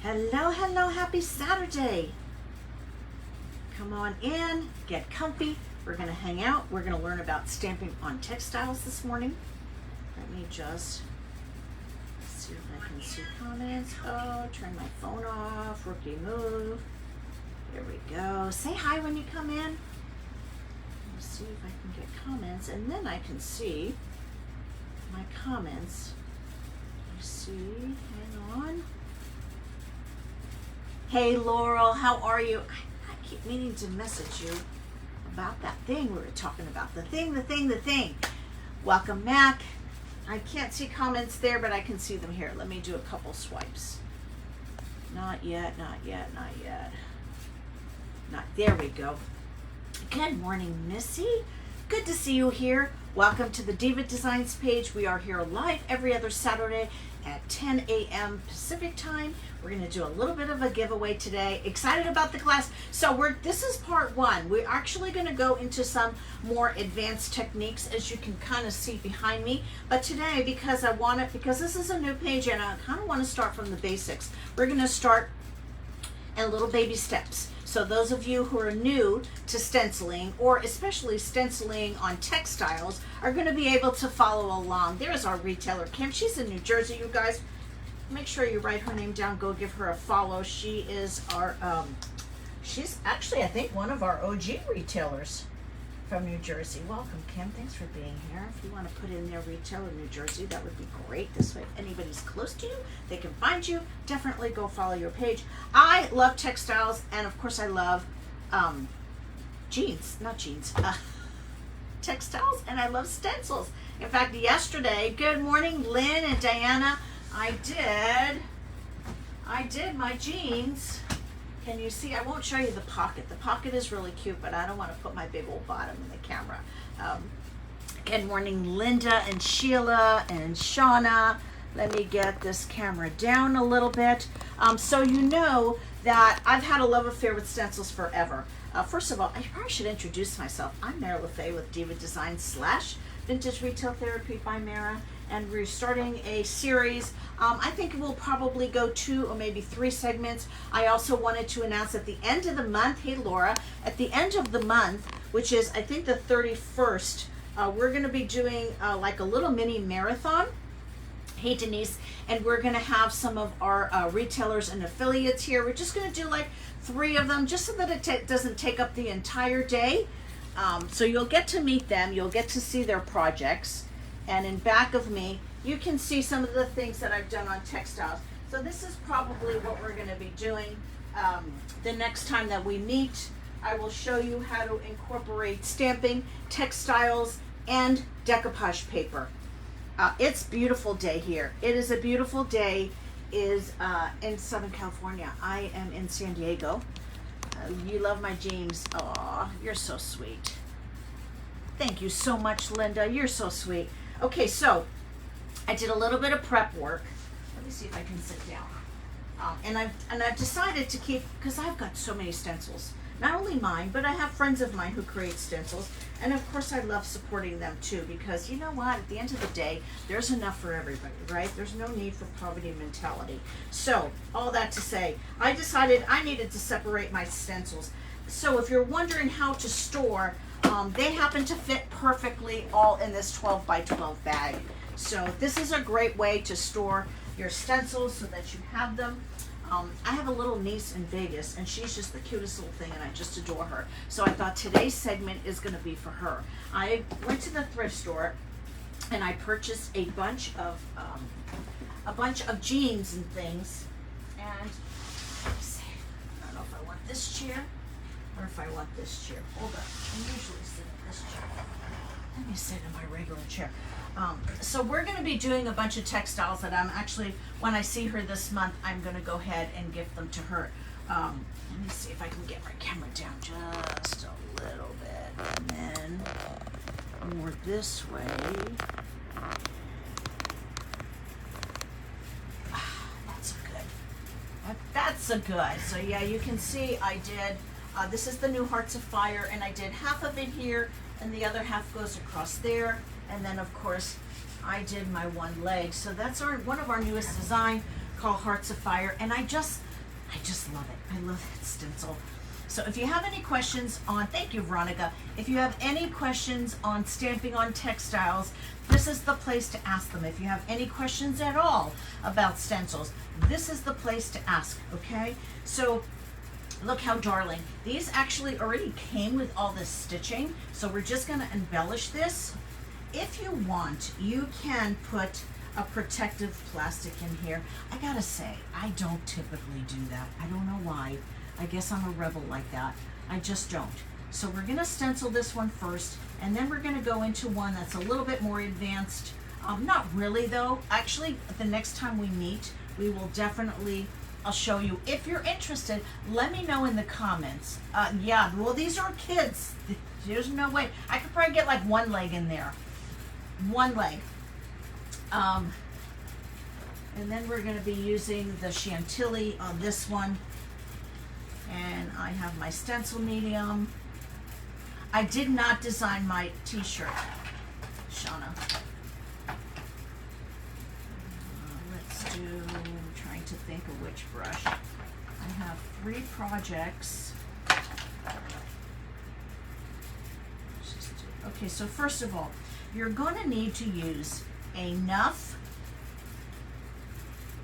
Hello, hello, happy Saturday. Come on in, get comfy. We're gonna hang out. We're gonna learn about stamping on textiles this morning. Let me just see if I can see comments. Oh, turn my phone off, rookie move. There we go. Say hi when you come in. Let me see if I can get comments, and then I can see my comments. You see, hang on. Hey Laurel, how are you? I keep meaning to message you about that thing we were talking about. The thing. Welcome, Mac. I can't see comments there, but I can see them here. Let me do a couple swipes. Not yet. There we go. Good morning, Missy. Good to see you here. Welcome to the Diva Designs page. We are here live every other Saturday at 10 a.m. Pacific time. We're going to do a little bit of a giveaway today. Excited about the class. So this is part one. We're actually going to go into some more advanced techniques, as you can kind of see behind me. But today, because this is a new page and I kind of want to start from the basics, we're going to start in little baby steps. So those of you who are new to stenciling, or especially stenciling on textiles, are going to be able to follow along. There's our retailer, Kim. She's in New Jersey, you guys. Make sure you write her name down. Go give her a follow. She is our, she's actually, I think, one of our OG retailers from New Jersey. Welcome, Kim. Thanks for being here. If you want to put in their retailer in New Jersey, that would be great. This way, if anybody's close to you, they can find you. Definitely go follow your page. I love textiles, and of course I love textiles, and I love stencils. In fact, yesterday, good morning, Lynn and Diana, I did my jeans. Can you see? I won't show you the pocket. The pocket is really cute, but I don't want to put my big old bottom in the camera. Good morning, Linda and Sheila and Shauna. Let me get this camera down a little bit. So you know that I've had a love affair with stencils forever. First of all, I probably should introduce myself. I'm Mara LaFay with Diva Designs / Vintage Retail Therapy by Mara, and we're starting a series. I think we'll probably go 2 or maybe 3 segments. I also wanted to announce at the end of the month, hey Laura, at the end of the month, which is I think the 31st, we're going to be doing like a little mini marathon. Hey Denise, and we're going to have some of our retailers and affiliates here. We're just going to do like 3 of them, just so that it doesn't take up the entire day. So you'll get to meet them, you'll get to see their projects, and in back of me you can see some of the things that I've done on textiles. So this is probably what we're going to be doing the next time that we meet. I will show you how to incorporate stamping, textiles, and decoupage paper. It's a beautiful day here. It is a beautiful day in Southern California. I am in San Diego. You love my jeans. Aw, you're so sweet. Thank you so much, Linda. You're so sweet. Okay, so I did a little bit of prep work. Let me see if I can sit down. And I've decided to keep, because I've got so many stencils. Not only mine, but I have friends of mine who create stencils. And of course I love supporting them too, because you know what? At the end of the day, there's enough for everybody, right? There's no need for poverty mentality. So, all that to say, I decided I needed to separate my stencils. So if you're wondering how to store, they happen to fit perfectly all in this 12 by 12 bag. So this is a great way to store your stencils so that you have them. I have a little niece in Vegas, and she's just the cutest little thing, and I just adore her. So I thought today's segment is going to be for her. I went to the thrift store, and I purchased a bunch of jeans and things. And let me see. I don't know if I want this chair or if I want this chair. Hold on. I usually sit in this chair. Let me sit in my regular chair. So we're going to be doing a bunch of textiles that I'm actually, when I see her this month, I'm going to go ahead and gift them to her. Let me see if I can get my camera down just a little bit, and then more this way. That's good. That's a good. So yeah, you can see I did, this is the new Hearts of Fire, and I did half of it here, and the other half goes across there. And then of course I did my one leg. So that's one of our newest design called Hearts of Fire. And I just I just love it. I love that stencil. So if you have any questions on, thank you, Veronica. If you have any questions on stamping on textiles, this is the place to ask them. If you have any questions at all about stencils, this is the place to ask, okay? So look how darling. These actually already came with all this stitching, so we're just gonna embellish this. If you want, you can put a protective plastic in here. I gotta say, I don't typically do that. I don't know why. I guess I'm a rebel like that. I just don't. So we're gonna stencil this one first, and then we're gonna go into one that's a little bit more advanced. Not really though. Actually, the next time we meet, we will definitely, I'll show you. If you're interested, let me know in the comments. Yeah, well, these are kids. There's no way. I could probably get like one leg in there. One leg. And then we're gonna be using the Chantilly on this one. And I have my stencil medium. I did not design my t-shirt, Shauna. Let's do, I'm trying to think of which brush. I have 3 projects. Okay, so first of all, you're gonna need to use enough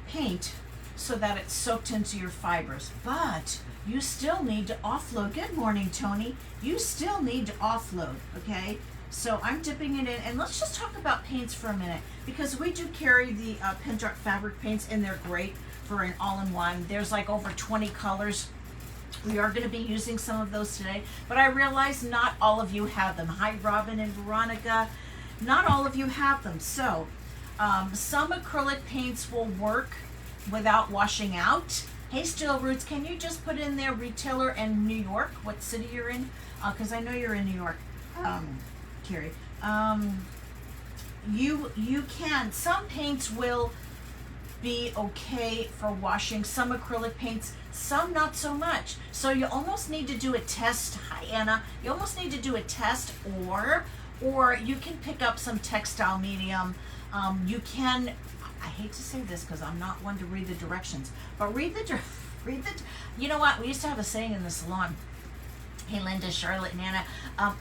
paint so that it's soaked into your fibers, but you still need to offload. Good morning, Tony. You still need to offload, okay? So I'm dipping it in, and let's just talk about paints for a minute, because we do carry the Pin-Dark fabric paints, and they're great for an all-in-one. There's like over 20 colors. We are gonna be using some of those today, but I realize not all of you have them. Hi, Robin and Veronica. Not all of you have them. So some acrylic paints will work without washing out. Hey, Steel Roots, can you just put in there retailer and New York, what city you're in? Because I know you're in New York, Carrie. You can. Some paints will be okay for washing. Some acrylic paints, some not so much. So you almost need to do a test. Hi, Anna. You almost need to do a test, or you can pick up some textile medium. You can. I hate to say this because I'm not one to read the directions, but you know what? We used to have a saying in the salon. Hey, Linda, Charlotte, and Anna,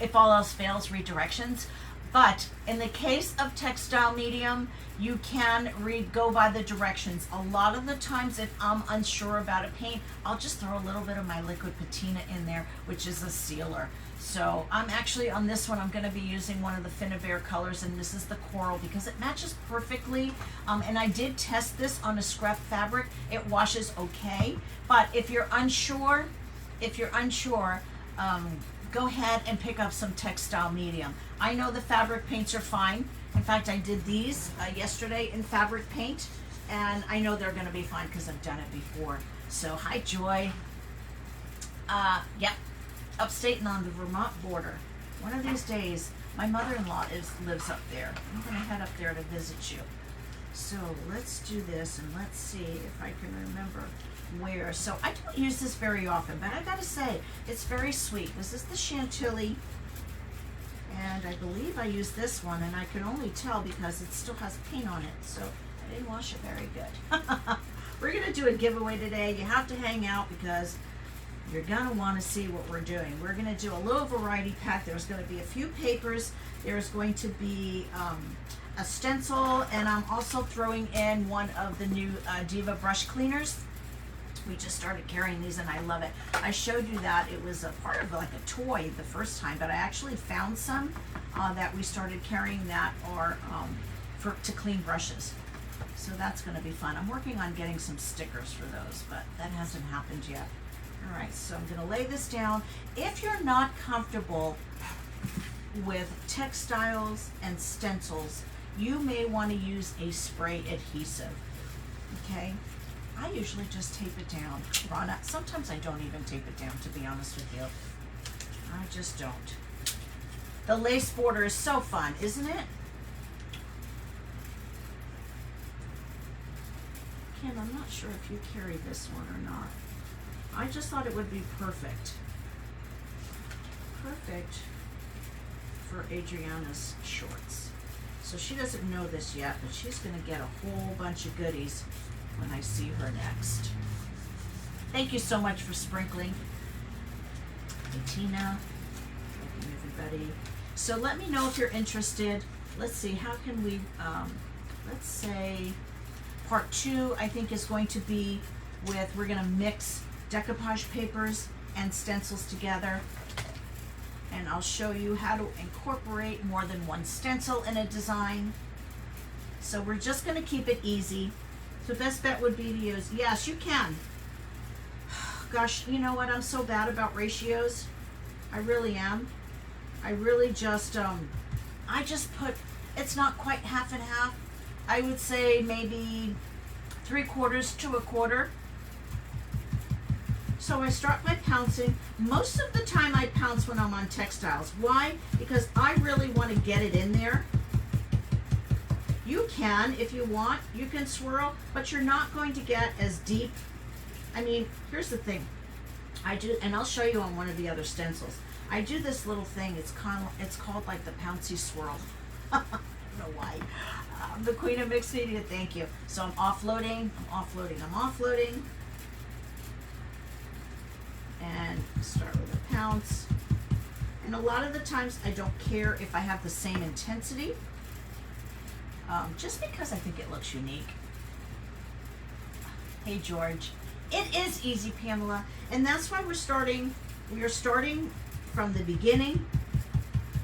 if all else fails, read directions. But in the case of textile medium, you can go by the directions. A lot of the times, if I'm unsure about a paint, I'll just throw a little bit of my liquid patina in there, which is a sealer. So I'm actually, on this one, I'm gonna be using one of the Finnabair colors, and this is the coral because it matches perfectly. And I did test this on a scrap fabric. It washes okay. But if you're unsure, go ahead and pick up some textile medium. I know the fabric paints are fine. In fact, I did these yesterday in fabric paint, and I know they're gonna be fine because I've done it before. So hi, Joy. Yep. Upstate and on the Vermont border. One of these days, my mother-in-law lives up there. I'm gonna head up there to visit you. So let's do this, and let's see if I can remember where. So I don't use this very often, but I gotta say, it's very sweet. This is the Chantilly, and I believe I used this one, and I can only tell because it still has paint on it, so I didn't wash it very good. We're gonna do a giveaway today. You have to hang out because you're gonna wanna see what we're doing. We're gonna do a little variety pack. There's gonna be a few papers. There's going to be a stencil, and I'm also throwing in one of the new Diva brush cleaners. We just started carrying these, and I love it. I showed you that it was a part of like a toy the first time, but I actually found some that we started carrying that are to clean brushes. So that's gonna be fun. I'm working on getting some stickers for those, but that hasn't happened yet. All right, so I'm gonna lay this down. If you're not comfortable with textiles and stencils, you may want to use a spray adhesive, okay? I usually just tape it down. Rana, sometimes I don't even tape it down, to be honest with you. I just don't. The lace border is so fun, isn't it? Kim, I'm not sure if you carry this one or not. I just thought it would be perfect. Perfect for Adriana's shorts. So she doesn't know this yet, but she's gonna get a whole bunch of goodies when I see her next. Thank you so much for sprinkling. Hey, Tina. Welcome, everybody. So let me know if you're interested. Let's see, how can we, let's say part 2, I think, is going to be with, we're going to mix decoupage papers and stencils together. And I'll show you how to incorporate more than one stencil in a design. So we're just going to keep it easy. So best bet would be to use, yes, you can. Gosh, you know what? I'm so bad about ratios. I really am. I really just, I just put, it's not quite half and half. I would say maybe 3/4 to 1/4. So I start by pouncing. Most of the time I pounce when I'm on textiles. Why? Because I really want to get it in there. You can, if you want, you can swirl, but you're not going to get as deep. I mean, here's the thing. I do, and I'll show you on one of the other stencils. I do this little thing. It's called like the pouncy swirl. I don't know why. The queen of mixed media. Thank you. So I'm offloading. I'm offloading. I'm offloading. And start with a pounce. And a lot of the times I don't care if I have the same intensity, just because I think it looks unique. Hey George, it is easy, Pamela, and that's why we are starting from the beginning,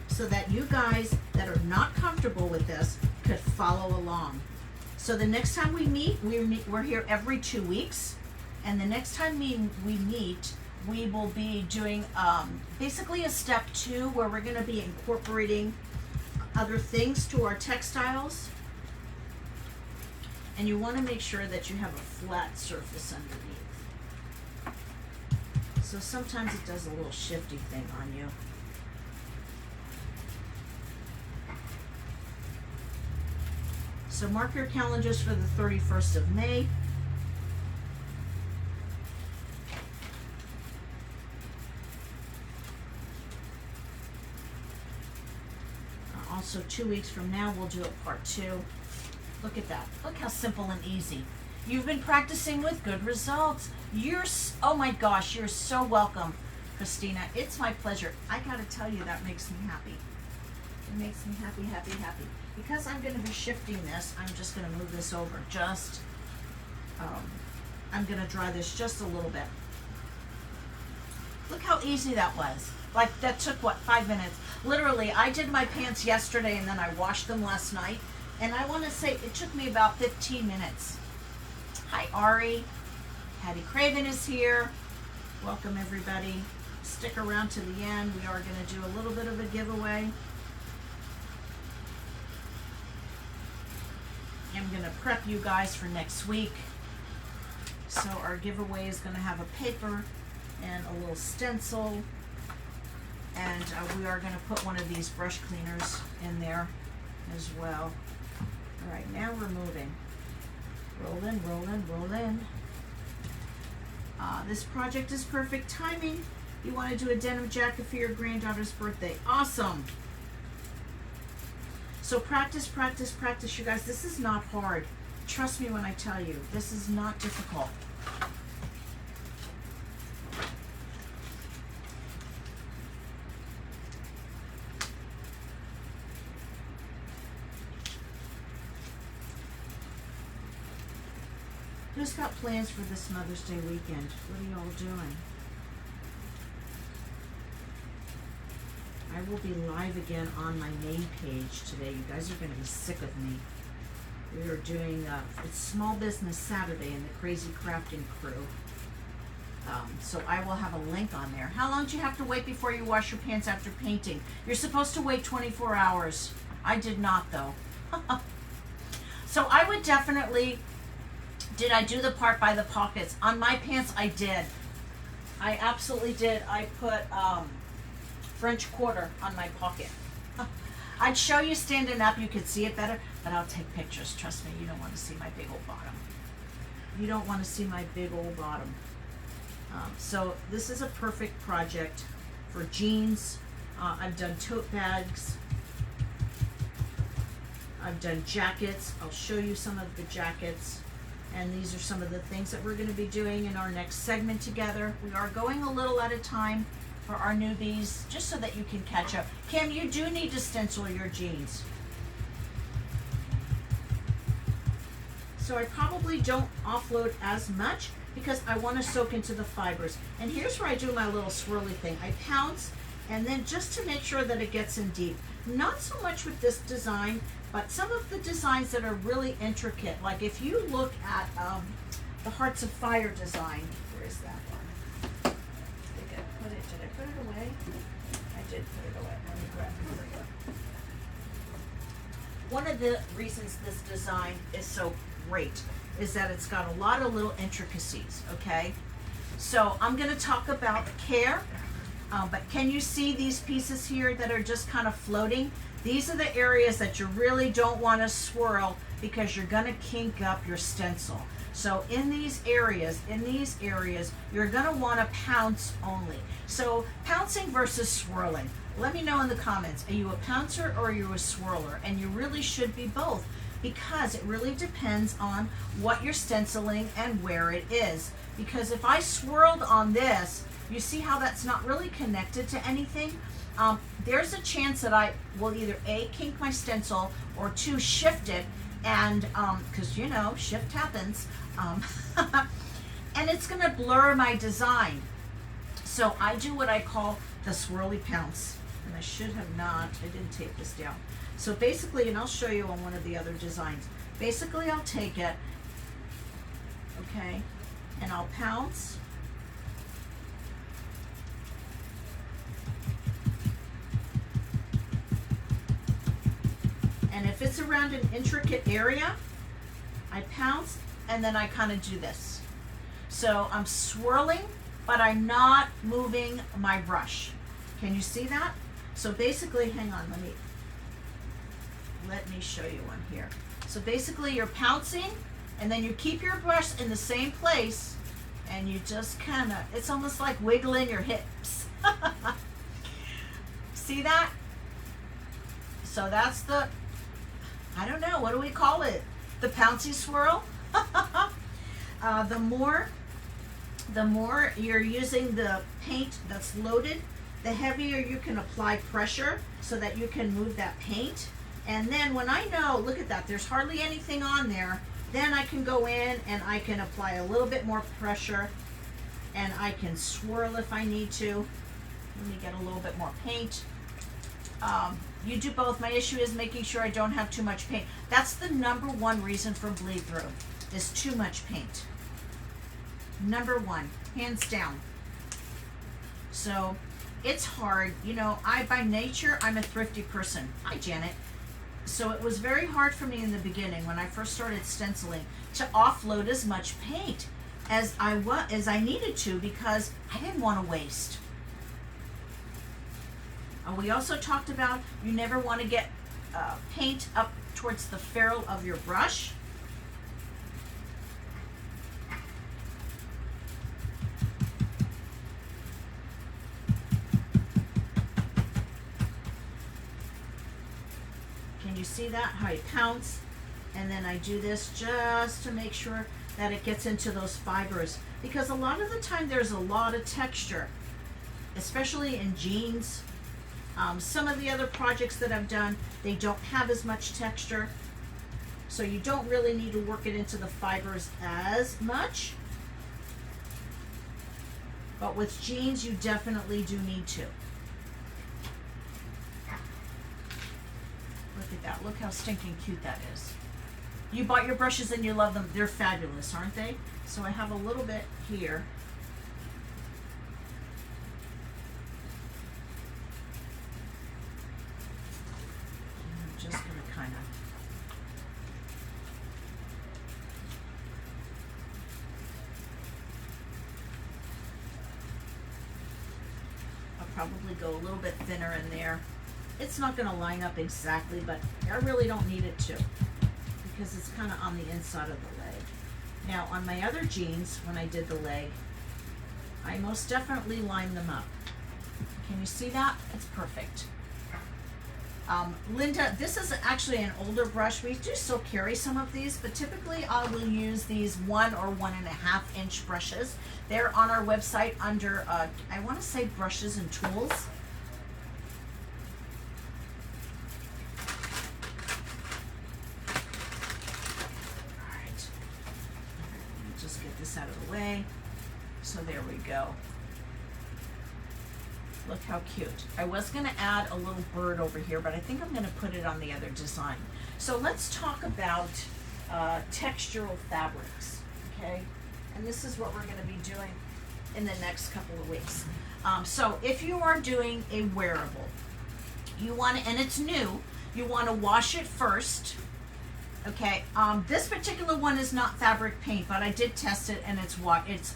so that you guys that are not comfortable with this could follow along. So the next time we meet, we're here every 2 weeks, and the next time we meet, we will be doing basically a step 2 where we're going to be incorporating other things to our textiles. And you want to make sure that you have a flat surface underneath. So sometimes it does a little shifty thing on you. So mark your calendars for the 31st of May. Also 2 weeks from now, we'll do a part 2. Look at that. Look how simple and easy. You've been practicing with good results. Oh my gosh, you're so welcome, Christina. It's my pleasure. I gotta tell you, that makes me happy. It makes me happy, happy, happy. Because I'm gonna be shifting this, I'm just gonna move this over. I'm gonna dry this just a little bit. Look how easy that was. Like, that took, what, 5 minutes? Literally, I did my pants yesterday and then I washed them last night. And I want to say it took me about 15 minutes. Hi, Ari. Patty Craven is here. Welcome, everybody. Stick around to the end. We are going to do a little bit of a giveaway. I'm going to prep you guys for next week. So our giveaway is going to have a paper and a little stencil. And we are going to put one of these brush cleaners in there as well. All right, now we're moving. Roll in, roll in, roll in. This project is perfect timing. You want to do a denim jacket for your granddaughter's birthday. Awesome. So practice, practice, practice, you guys. This is not hard. Trust me when I tell you, this is not difficult. Who's got plans for this Mother's Day weekend? What are y'all doing? I will be live again on my main page today. You guys are going to be sick of me. We are doing, it's Small Business Saturday in the Crazy Crafting Crew. So I will have a link on there. How long do you have to wait before you wash your pants after painting? You're supposed to wait 24 hours. I did not, though. So I would definitely... Did I do the part by the pockets? On my pants, I did. I absolutely did. I put French quarter on my pocket. I'd show you standing up. You could see it better, but I'll take pictures. Trust me, you don't want to see my big old bottom. You don't want to see my big old bottom. So this is a perfect project for jeans. I've done tote bags. I've done jackets. I'll show you some of the jackets. And these are some of the things that we're going to be doing in our next segment together. We are going a little at a time for our newbies, just so that you can catch up. Kim, you do need to stencil your jeans. So I probably don't offload as much because I want to soak into the fibers. And here's where I do my little swirly thing. I pounce, and then just to make sure that it gets in deep. Not so much with this design, but some of the designs that are really intricate. Like if you look at the Hearts of Fire design, where is that one? Did I put it away? I did put it away. Let me grab it. Here we go. One of the reasons this design is so great is that it's got a lot of little intricacies, okay? So I'm gonna talk about care, but can you see these pieces here that are just kind of floating? These are the areas that you really don't wanna swirl because you're gonna kink up your stencil. So in these areas, you're gonna wanna pounce only. So pouncing versus swirling. Let me know in the comments, are you a pouncer or are you a swirler? And you really should be both, because it really depends on what you're stenciling and where it is. Because if I swirled on this, you see how that's not really connected to anything? There's a chance that I will either A, kink my stencil, or 2, shift it, and because you know, shift happens, and it's gonna blur my design. So I do what I call the swirly pounce, and I should have not, I didn't tape this down. So basically, and I'll show you on one of the other designs, basically I'll take it, okay, and I'll pounce, and if it's around an intricate area, I pounce, and then I kind of do this. So I'm swirling, but I'm not moving my brush. Can you see that? So basically, hang on, let me show you one here. So basically you're pouncing, and then you keep your brush in the same place, and you just kind of, it's almost like wiggling your hips. See that? So that's the, I don't know, what do we call it? The pouncy swirl? The more you're using the paint that's loaded, the heavier you can apply pressure so that you can move that paint. And then when I know, look at that, there's hardly anything on there, then I can go in and I can apply a little bit more pressure, and I can swirl if I need to. Let me get a little bit more paint. You do both. My issue is making sure I don't have too much paint. That's the number one reason for bleed through, is too much paint. Number one, hands down. So it's hard, you know, by nature, I'm a thrifty person. Hi, Janet. So it was very hard for me in the beginning when I first started stenciling to offload as much paint as I needed to, because I didn't want to waste. We also talked about you never want to get paint up towards the ferrule of your brush. Can you see that? How I pounce, and then I do this just to make sure that it gets into those fibers, because a lot of the time there's a lot of texture, especially in jeans. Some of the other projects that I've done, they don't have as much texture, so you don't really need to work it into the fibers as much. But with jeans, you definitely do need to. Look at that. Look how stinking cute that is. You bought your brushes and you love them. They're fabulous, aren't they? So I have a little bit here. I'm just going to kind of... I'll probably go a little bit thinner in there. It's not going to line up exactly, but I really don't need it to, because it's kind of on the inside of the leg. Now on my other jeans, when I did the leg, I most definitely lined them up. Can you see that? It's perfect. Linda, this is actually an older brush. We do still carry some of these, but typically I will use these 1 or 1.5 inch brushes. They're on our website under, I want to say brushes and tools. Alright, let me just get this out of the way. So there we go. Look how cute. I was going to add a little bird over here, but I think I'm going to put it on the other design. So let's talk about textural fabrics, okay? And this is what we're going to be doing in the next couple of weeks. So if you are doing a wearable, you want to, and it's new, you want to wash it first. Okay, this particular one is not fabric paint, but I did test it and it's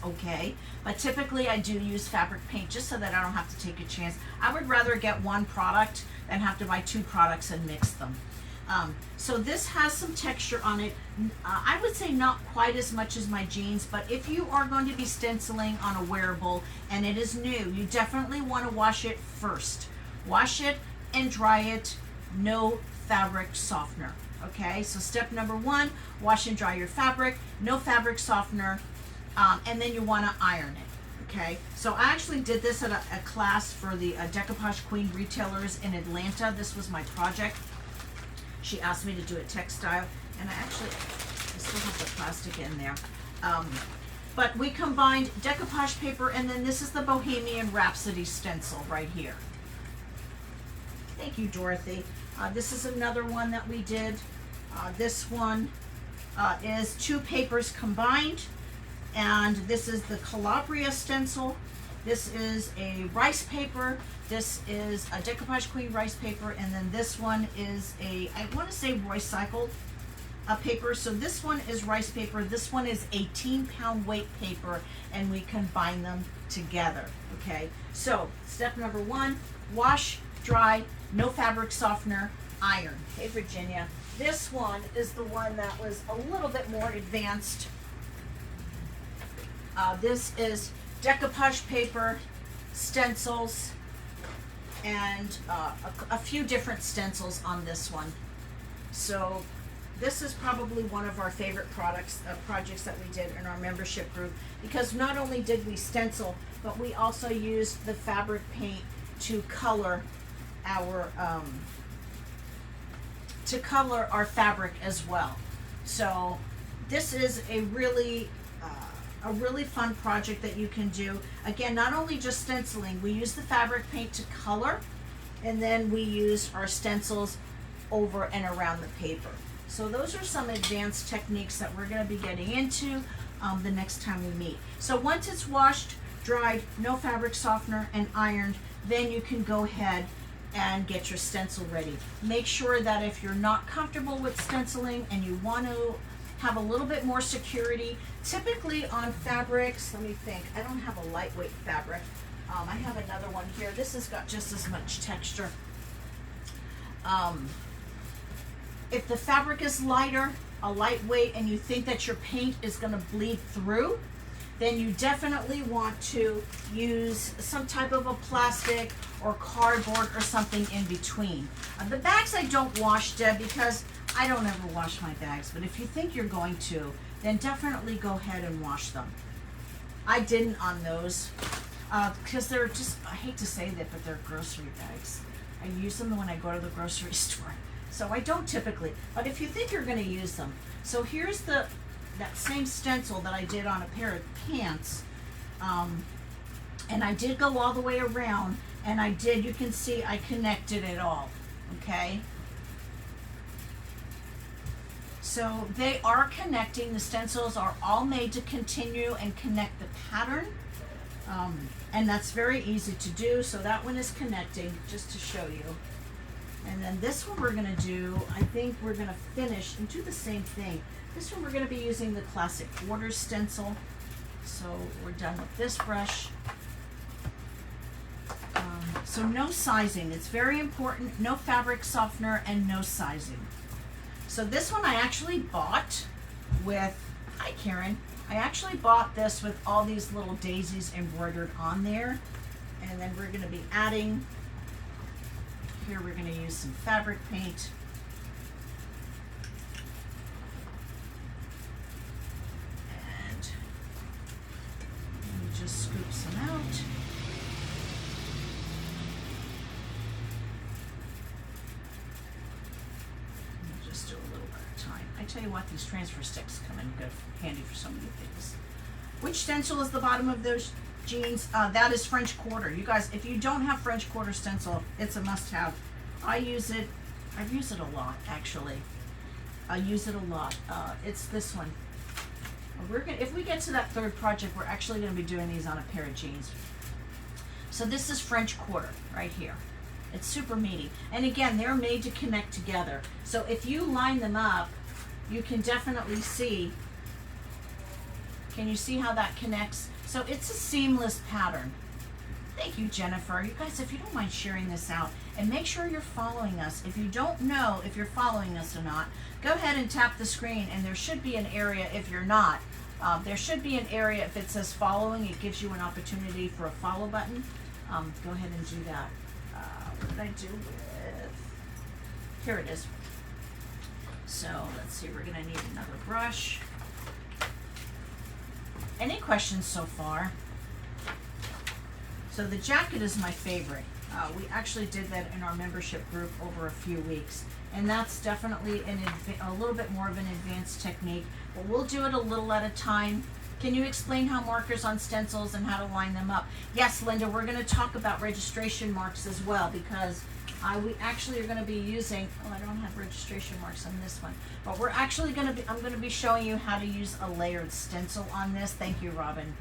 okay. But typically I do use fabric paint just so that I don't have to take a chance. I would rather get one product than have to buy 2 products and mix them. So this has some texture on it. I would say not quite as much as my jeans, but if you are going to be stenciling on a wearable and it is new, you definitely want to wash it first. Wash it and dry it, no fabric softener. Okay, so step number 1, wash and dry your fabric, no fabric softener, and then you want to iron it. Okay, so I actually did this at a class for the Decoupage Queen retailers in Atlanta. This was my project. She asked me to do a textile, and I still have the plastic in there. But we combined decoupage paper, and then this is the Bohemian Rhapsody stencil right here. Thank you, Dorothy. This is another one that we did. This one is 2 papers combined, and this is the Calabria stencil. This is a rice paper. This is a Decoupage Queen rice paper, and then this one is a, I want to say recycled paper. So this one is rice paper. This one is 18-pound weight paper, and we combine them together. Okay. So step number 1: wash, dry, no fabric softener, iron. Hey Virginia, this one is the one that was a little bit more advanced. This is decoupage paper, stencils, and a few different stencils on this one. So this is probably one of our favorite projects that we did in our membership group, because not only did we stencil, but we also used the fabric paint to color our fabric as well. So this is a really fun project that you can do. Again, not only just stenciling, we use the fabric paint to color, and then we use our stencils over and around the paper. So those are some advanced techniques that we're going to be getting into the next time we meet. So once it's washed, dried, no fabric softener, and ironed, then you can go ahead and get your stencil ready. Make sure that if you're not comfortable with stenciling and you want to have a little bit more security, typically on fabrics, let me think, I don't have a lightweight fabric. I have another one here. This has got just as much texture. If the fabric is lighter, a lightweight, and you think that your paint is going to bleed through, then you definitely want to use some type of a plastic or cardboard or something in between. The bags I don't wash, Deb, because I don't ever wash my bags, but if you think you're going to, then definitely go ahead and wash them. I didn't on those because they're just, I hate to say that, but they're grocery bags. I use them when I go to the grocery store. So I don't typically, but if you think you're going to use them. So here's that same stencil that I did on a pair of pants, and I did go all the way around, and you can see I connected it all, okay? So they are connecting. The stencils are all made to continue and connect the pattern, and that's very easy to do. So that one is connecting, just to show you. And then this one we're going to do, I think we're going to finish and do the same thing. This one we're going to be using the classic border stencil. So we're done with this brush. So no sizing, it's very important. No fabric softener and no sizing. So this one I actually bought with, hi Karen, I actually bought this with all these little daisies embroidered on there. And then we're going to be adding here we're going to use some fabric paint. And let me just scoop some out. Just do a little bit at a time. I tell you what, these transfer sticks come in good, handy for so many things. Which stencil is the bottom of those jeans? That is French quarter. You guys, if you don't have French quarter stencil, it's a must-have. I use it. I've used it a lot, actually. I use it a lot. It's this one. We're gonna, if we get to that third project, we're actually going to be doing these on a pair of jeans. So this is French quarter right here. It's super meaty. And again, they're made to connect together. So if you line them up, you can definitely see. Can you see how that connects? So it's a seamless pattern. Thank you, Jennifer. You guys, if you don't mind sharing this out, and make sure you're following us. If you don't know if you're following us or not, go ahead and tap the screen, and there should be an area if you're not. There should be an area if it says following. It gives you an opportunity for a follow button. Go ahead and do that. What did I do with? Here it is. So let's see, we're gonna need another brush. Any questions so far? So the jacket is my favorite. We actually did that in our membership group over a few weeks. And that's definitely a little bit more of an advanced technique, but we'll do it a little at a time. Can you explain how markers on stencils and how to line them up? Yes, Linda, we're going to talk about registration marks as well, because we actually are going to be using, oh, I don't have registration marks on this one, but we're actually going to be, I'm going to be showing you how to use a layered stencil on this. Thank you, Robin.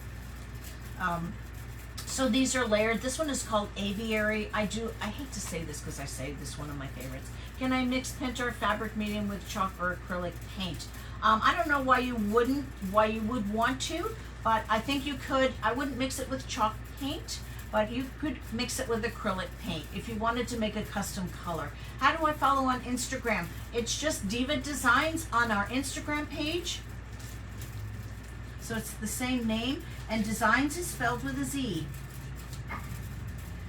So these are layered. This one is called Aviary. I hate to say this because I say this is one of my favorites. Can I mix Pinter fabric medium with chalk or acrylic paint? I don't know why you would want to, but I think you could. I wouldn't mix it with chalk paint, but you could mix it with acrylic paint if you wanted to make a custom color. How do I follow on Instagram? It's just Diva Designs on our Instagram page. So it's the same name, and Designs is spelled with a Z.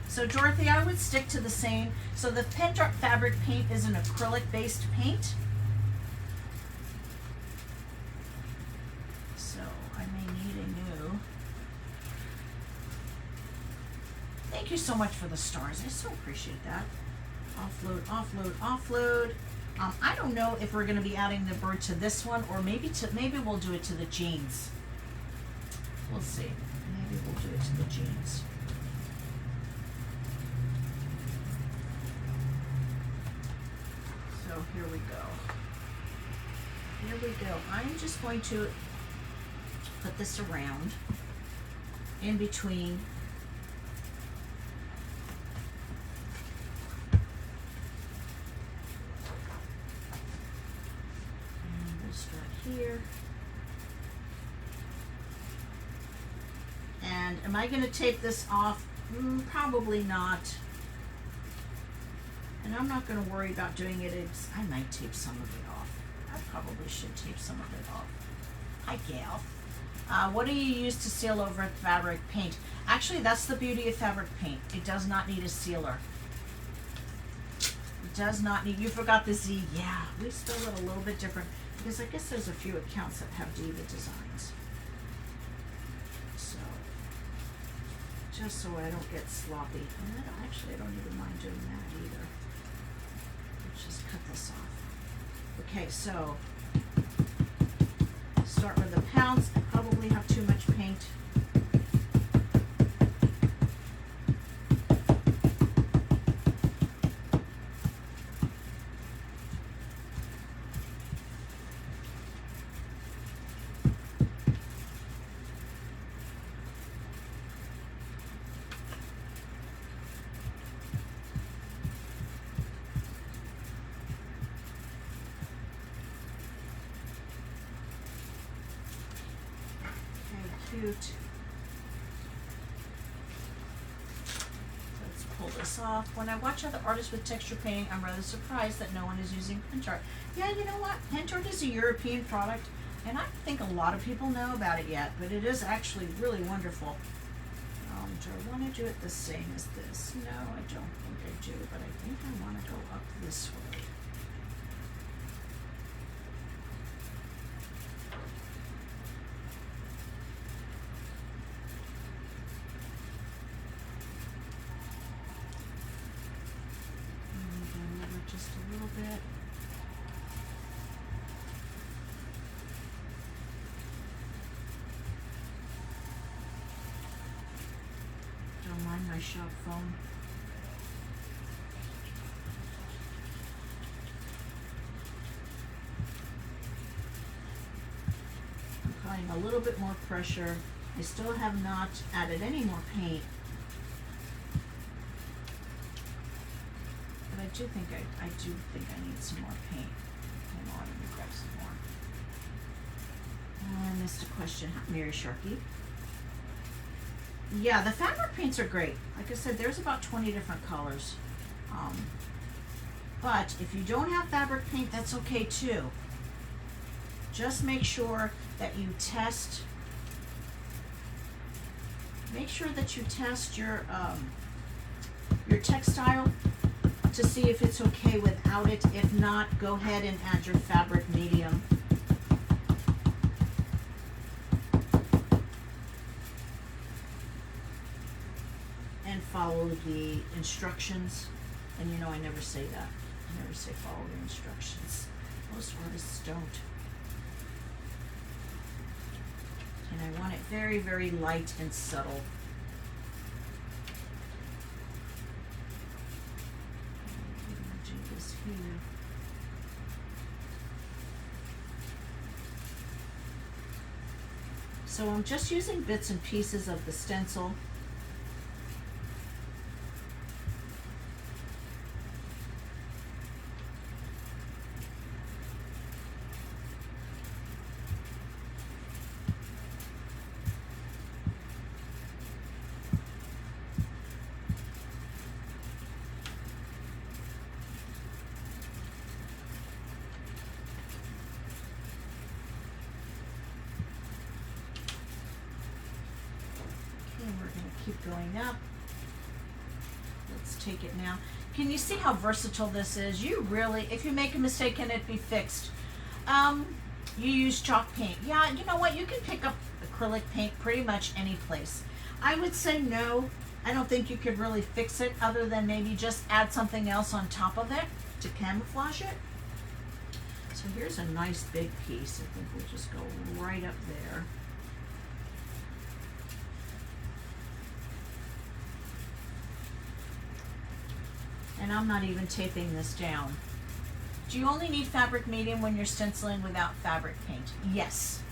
So Dorothy, I would stick to the same. So the Pinter fabric paint is an acrylic-based paint. So I may need a new. Thank you so much for the stars. I so appreciate that. Offload, offload, offload. I don't know if we're going to be adding the bird to this one, or maybe we'll do it to the jeans. We'll see. Maybe we'll do it to the jeans. So here we go. Here we go. I'm just going to put this around in between. And we'll start here. And am I going to tape this off? Probably not. And I'm not going to worry about doing it. I might tape some of it off. I probably should tape some of it off. Hi, Gail. What do you use to seal over fabric paint? Actually, that's the beauty of fabric paint. It does not need a sealer. It does not need, you forgot the Z. Yeah, we spell it a little bit different, because I guess there's a few accounts that have Diva Designs. Just so I don't get sloppy. And I don't even mind doing that either. Let's just cut this off. Okay, so start with the pounds. I probably have too much paint. Cute. Let's pull this off. When I watch other artists with texture painting, I'm rather surprised that no one is using Pinter. Yeah, you know what? Pinter is a European product, and I don't think a lot of people know about it yet, but it is actually really wonderful. Do I want to do it the same as this? No, I don't think I do, but I think I want to go up this way. And over just a little bit. Don't mind my shop phone. I'm applying a little bit more pressure. I still have not added any more paint. But I do think I need some more paint. Hold on, let me grab some more. I missed a question, Mary Sharkey. Yeah, the fabric paints are great. Like I said, there's about 20 different colors. But if you don't have fabric paint, that's okay too. Just make sure that you test. Make sure that you test your textile to see if it's okay without it. If not, go ahead and add your fabric medium. And follow the instructions. And you know I never say that. I never say follow the instructions. Most artists don't. And I want it very, very light and subtle. I'm going to do this here. So I'm just using bits and pieces of the stencil. Keep going up. Let's take it now. Can you see how versatile this is? You really, if you make a mistake, can it be fixed? You use chalk paint. Yeah, you know what? You can pick up acrylic paint pretty much any place. I would say no. I don't think you could really fix it other than maybe just add something else on top of it to camouflage it. So here's a nice big piece. I think we'll just go right up there. And I'm not even taping this down. Do you only need fabric medium when you're stenciling without fabric paint? Yes,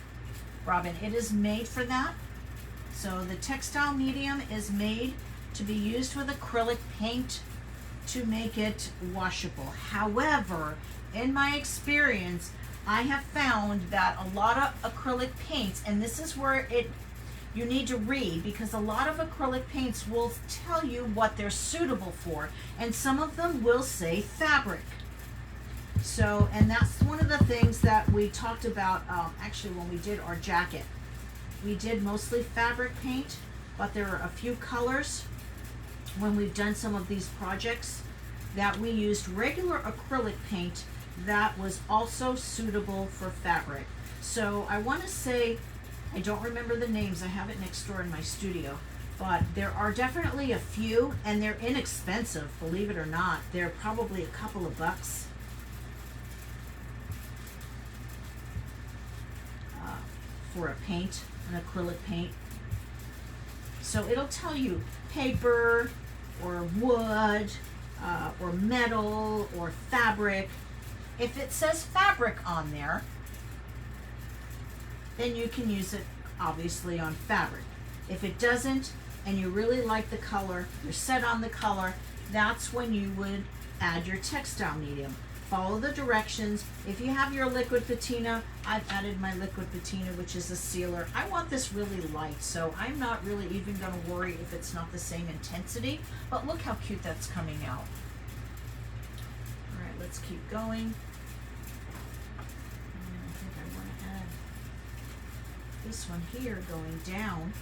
Robin, it is made for that. So the textile medium is made to be used with acrylic paint to make it washable. However, in my experience, I have found that a lot of acrylic paints, and this is where you need to read, because a lot of acrylic paints will tell you what they're suitable for, and some of them will say fabric. So, and that's one of the things that we talked about actually when we did our jacket. We did mostly fabric paint, but there are a few colors when we've done some of these projects that we used regular acrylic paint that was also suitable for fabric. So I want to say, I don't remember the names, I have it next door in my studio, but there are definitely a few, and they're inexpensive, believe it or not. They're probably a couple of bucks. For a paint, an acrylic paint. So it'll tell you paper, or wood, or metal, or fabric. If it says fabric on there, then you can use it obviously on fabric. If it doesn't, and you really like the color, you're set on the color, that's when you would add your textile medium. Follow the directions. If you have your liquid patina, I've added my liquid patina, which is a sealer. I want this really light, so I'm not really even going to worry if it's not the same intensity, but look how cute that's coming out. All right, let's keep going. I think I want to add this one here going down.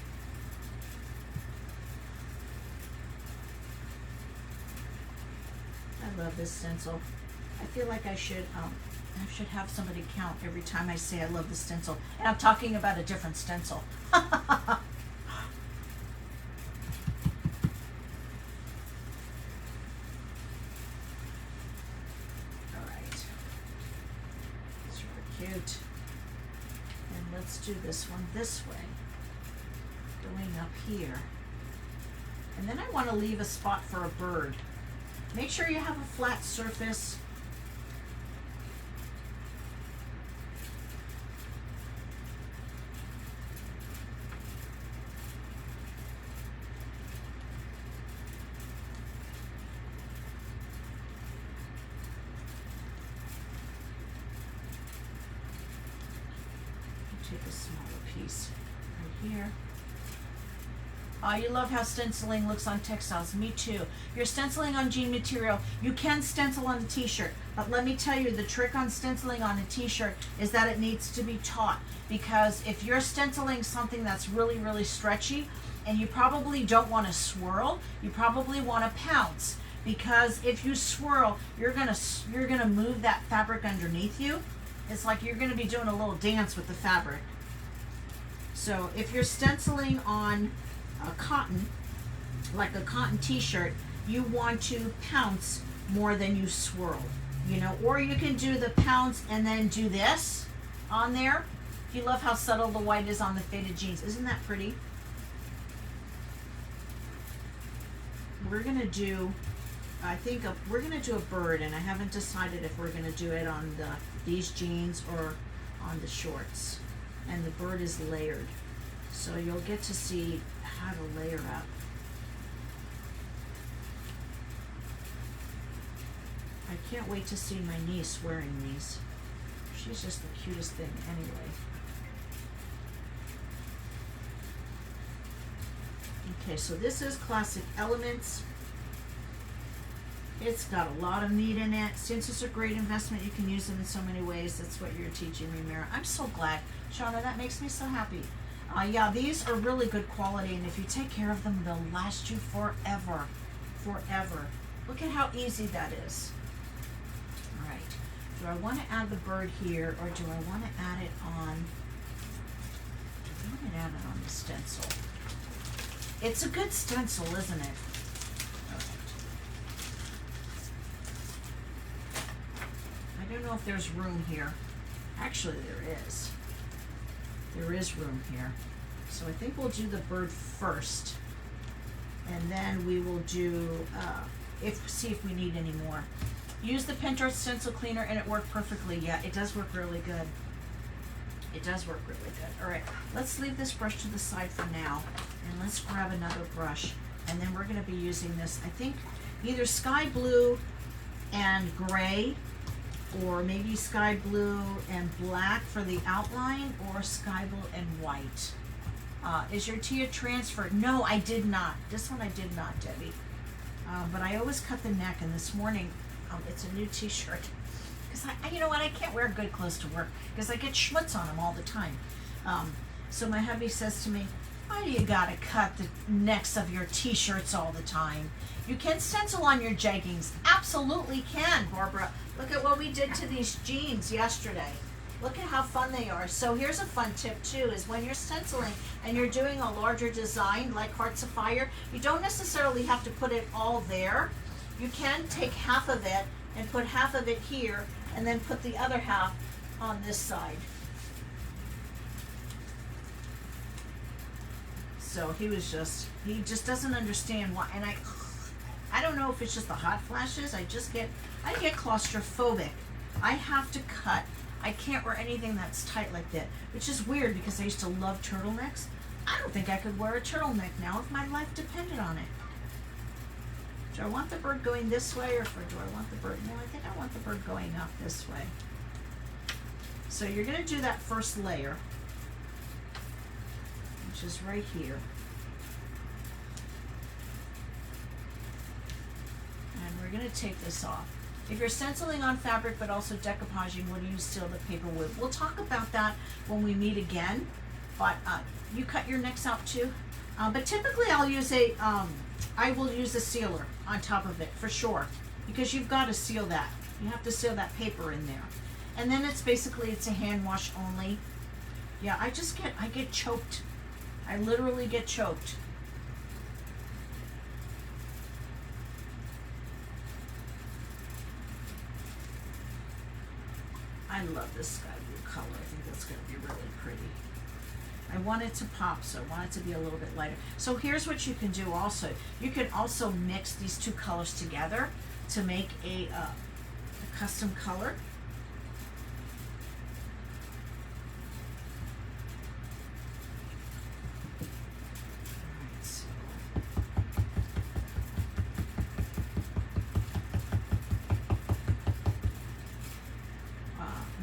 I love this stencil. I feel like I should have somebody count every time I say I love the stencil. And I'm talking about a different stencil. All right. It's really cute. And let's do this one this way. Going up here. And then I want to leave a spot for a bird. Make sure you have a flat surface. Take a smaller piece right here. You love how stenciling looks on textiles. Me too. You're stenciling on jean material. You can stencil on a t-shirt, but let me tell you, the trick on stenciling on a t-shirt is that it needs to be taught, because if you're stenciling something that's really, really stretchy, and you probably don't want to swirl, you probably want to pounce, because if you swirl, you're gonna move that fabric underneath you. It's like you're gonna be doing a little dance with the fabric. So if you're stenciling on a cotton, like a cotton t-shirt, you want to pounce more than you swirl, you know, or you can do the pounce and then do this on there. You love how subtle the white is on the faded jeans. Isn't that pretty? We're gonna do, we're gonna do a bird, and I haven't decided if we're gonna do it on these jeans or on the shorts. And the bird is layered, so you'll get to see how to layer up. I can't wait to see my niece wearing these. She's just the cutest thing anyway. Okay, so this is Classic Elements. It's got a lot of meat in it. Stencils are a great investment. You can use them in so many ways. That's what you're teaching me, Mira. I'm so glad. Shauna, that makes me so happy. Yeah, these are really good quality, and if you take care of them, they'll last you forever. Forever. Look at how easy that is. All right. Do I want to add the bird here, or do I want to add it on? I want to add it on the stencil. It's a good stencil, isn't it? I don't know if there's room here. Actually, there is. There is room here. So I think we'll do the bird first, and then we will do, see if we need any more. Use the Pinterest stencil cleaner and it worked perfectly. Yeah, it does work really good. It does work really good. All right, let's leave this brush to the side for now, and let's grab another brush, and then we're gonna be using this, I think, either sky blue and gray, or maybe sky blue and black for the outline, or sky blue and white. Is your Tia transferred? No, I did not. This one I did not, Debbie. But I always cut the neck, and this morning, it's a new t-shirt. Because you know what, I can't wear good clothes to work, because I get schmutz on them all the time. So my hubby says to me, why do you gotta cut the necks of your t-shirts all the time? You can stencil on your jeggings. Absolutely can, Barbara. Look at what we did to these jeans yesterday. Look at how fun they are. So here's a fun tip too, is when you're stenciling and you're doing a larger design like Hearts of Fire, you don't necessarily have to put it all there. You can take half of it and put half of it here, and then put the other half on this side. So he just doesn't understand why, and I don't know if it's just the hot flashes. I get claustrophobic. I have to cut. I can't wear anything that's tight like that, which is weird because I used to love turtlenecks. I don't think I could wear a turtleneck now if my life depended on it. Do I want the bird going this way, or do I want the bird? No, I think I want the bird going up this way. So you're going to do that first layer, which is right here. And we're going to take this off. If you're stenciling on fabric but also decoupaging, what do you seal the paper with? We'll talk about that when we meet again, but you cut your necks out too. But typically I'll use I will use a sealer on top of it for sure. because you've got to seal that. You have to seal that paper in there. And then it's a hand wash only. Yeah, I get choked. I literally get choked. I love this sky blue color. I think that's going to be really pretty. I want it to pop, so I want it to be a little bit lighter. So here's what you can do also. You can also mix these two colors together to make a custom color.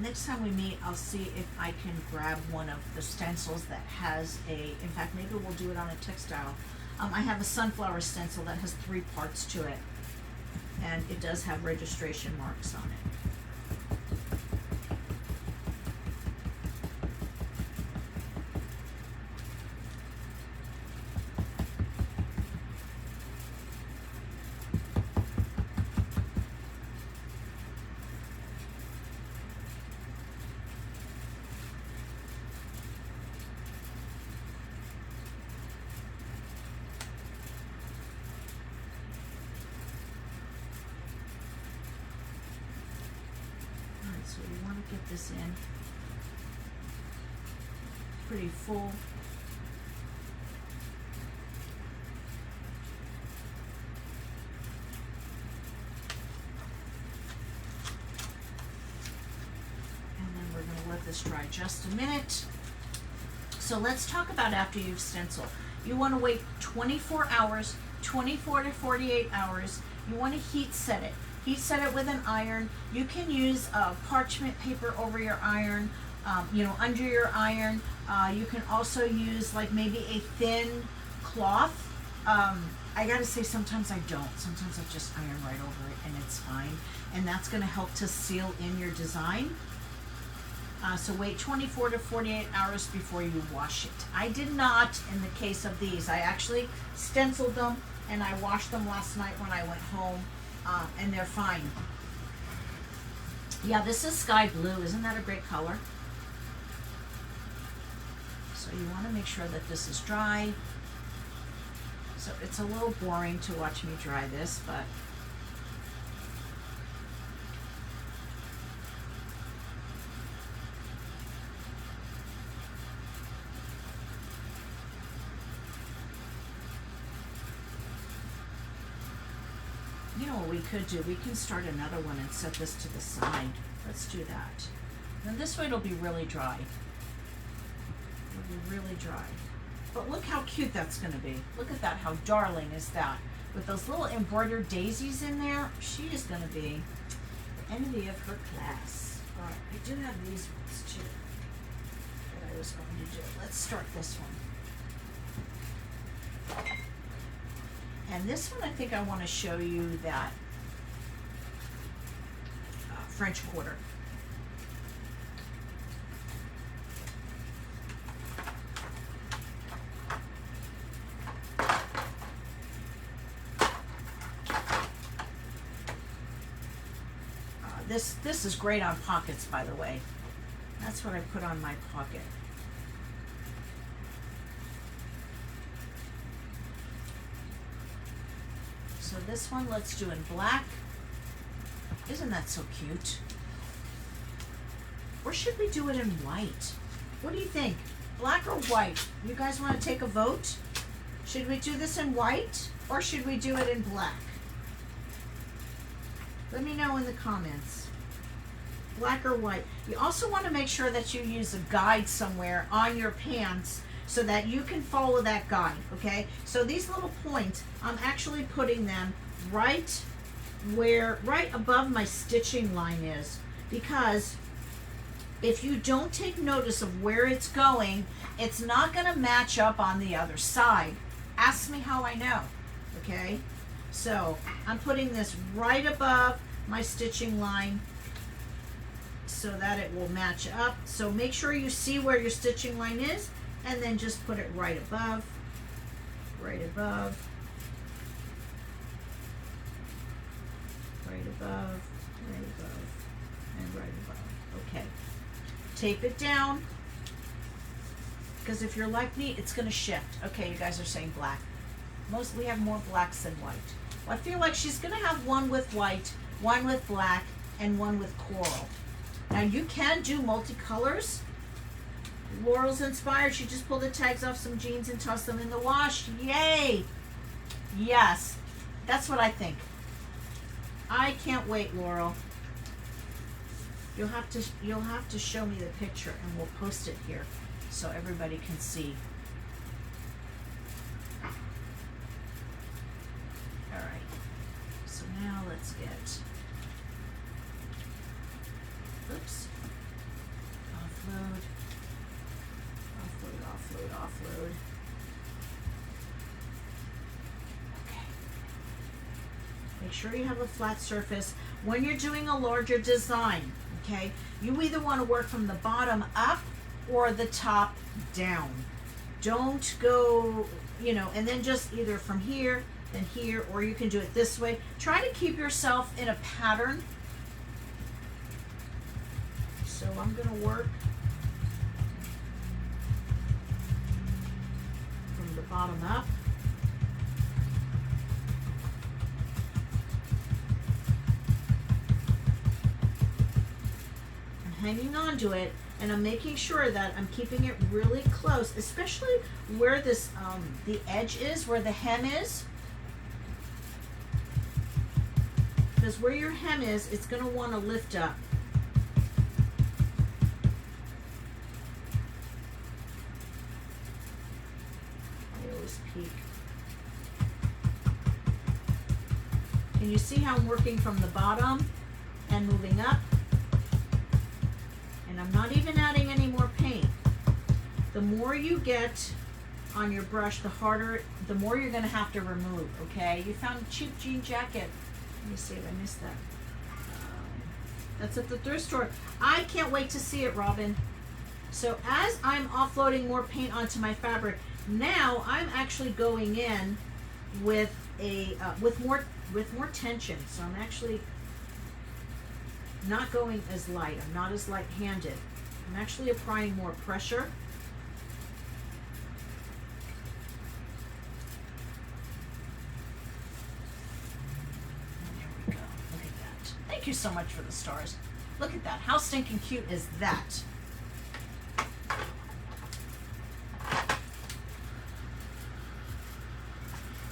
Next time we meet, I'll see if I can grab one of the stencils that has in fact, maybe we'll do it on a textile. I have a sunflower stencil that has 3 parts to it, and it does have registration marks on it. So we want to get this in pretty full. And then we're going to let this dry just a minute. So let's talk about after you've stenciled. You want to wait 24 hours, 24 to 48 hours. You want to heat set it. Heat set it with an iron. You can use parchment paper over your iron, under your iron. You can also use like maybe a thin cloth. I gotta say, sometimes I don't. Sometimes I just iron right over it and it's fine. And that's gonna help to seal in your design. So wait 24 to 48 hours before you wash it. I did not in the case of these. I actually stenciled them and I washed them last night when I went home. And they're fine. Yeah, this is sky blue. Isn't that a great color? So you want to make sure that this is dry. So it's a little boring to watch me dry this, but you know what we could do? We can start another one and set this to the side. Let's do that. And this way it'll be really dry. It'll be really dry. But look how cute that's going to be. Look at that. How darling is that? With those little embroidered daisies in there, she is going to be the envy of her class. All right, I do have these ones too that I was going to do. Let's start this one. And this one, I think I want to show you that French quarter. This is great on pockets, by the way. That's what I put on my pocket. So this one, let's do in black. Isn't that so cute? Or should we do it in white? What do you think? Black or white? You guys want to take a vote? Should we do this in white or should we do it in black? Let me know in the comments. Black or white. You also want to make sure that you use a guide somewhere on your pants so that you can follow that guide, okay? So these little points, I'm actually putting them right above my stitching line is, because if you don't take notice of where it's going, it's not gonna match up on the other side. Ask me how I know, okay? So I'm putting this right above my stitching line so that it will match up. So make sure you see where your stitching line is, and then just put it right above, right above, right above, and right above. Okay. Tape it down, because if you're like me, it's going to shift. Okay, you guys are saying black. We have more blacks than white. Well, I feel like she's going to have one with white, one with black, and one with coral. Now you can do multicolors. Laurel's inspired. She just pulled the tags off some jeans and tossed them in the wash. Yay! Yes, that's what I think. I can't wait, Laurel. You'll have to show me the picture, and we'll post it here so everybody can see. All right. So now let's get. Oops. Offload. Offload. Okay. Make sure you have a flat surface when you're doing a larger design, okay? You either want to work from the bottom up or the top down. Don't go, and then just either from here, then here, or you can do it this way. Try to keep yourself in a pattern. So I'm going to work from the bottom up. I'm hanging on to it, and I'm making sure that I'm keeping it really close, especially where this the edge is, where the hem is. Because where your hem is, it's going to want to lift up. I always peek. Can you see how I'm working from the bottom and moving up? And I'm not even adding any more paint. The more you get on your brush, the more you're going to have to remove, okay? You found a cheap jean jacket. Let me see if I missed that. That's at the thrift store. I can't wait to see it, Robin. So as I'm offloading more paint onto my fabric, now I'm actually going in with a with more tension. So I'm actually not going as light. I'm not as light-handed. I'm actually applying more pressure. Thank you so much for the stars. Look at that. How stinking cute is that?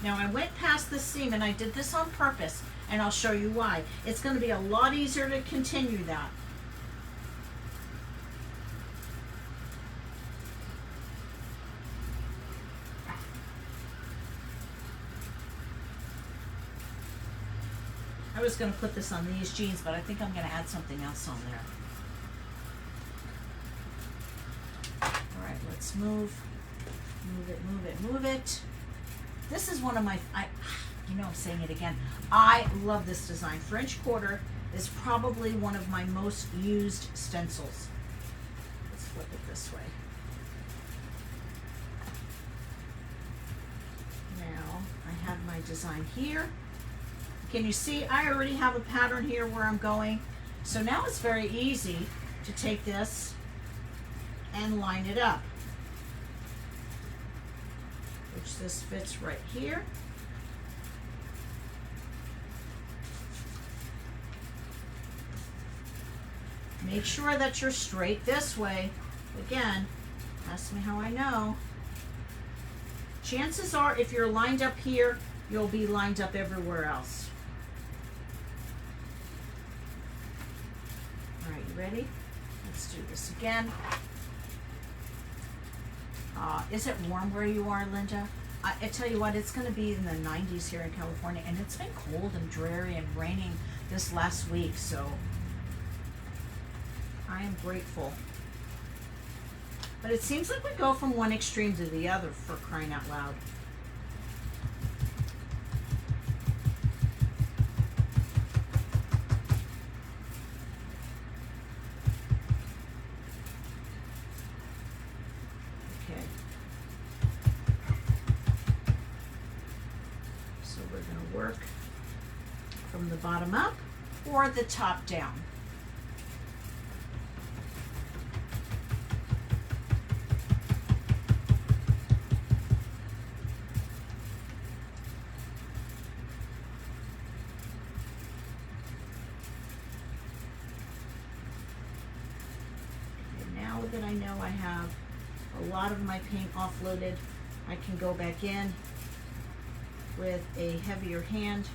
Now I went past the seam, and I did this on purpose, and I'll show you why. It's going to be a lot easier to continue that. I was going to put this on these jeans, but I think I'm going to add something else on there. All right, let's move it. This is one of my, I'm saying it again. I love this design. French quarter is probably one of my most used stencils. Let's flip it this way. Now, I have my design here. Can you see, I already have a pattern here where I'm going. So now it's very easy to take this and line it up. Which this fits right here. Make sure that you're straight this way. Again, ask me how I know. Chances are, if you're lined up here, you'll be lined up everywhere else. All right, you ready? Let's do this again. Is it warm where you are, Linda? I tell you what, it's going to be in the 90s here in California, and it's been cold and dreary and raining this last week, so I am grateful. But it seems like we go from one extreme to the other, for crying out loud. Bottom up. or the top down. And now that I know I have a lot of my paint offloaded, I can go back in with a heavier hand.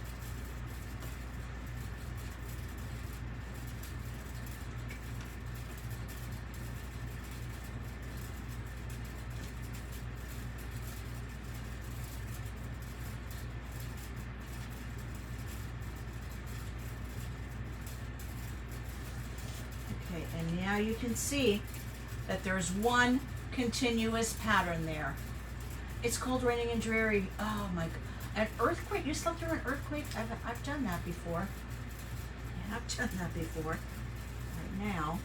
Okay, and now you can see that there's one continuous pattern there. It's called Raining and Dreary. Oh my God. An earthquake? You slept through an earthquake? I've done that before. Yeah, I've done that before. Right now,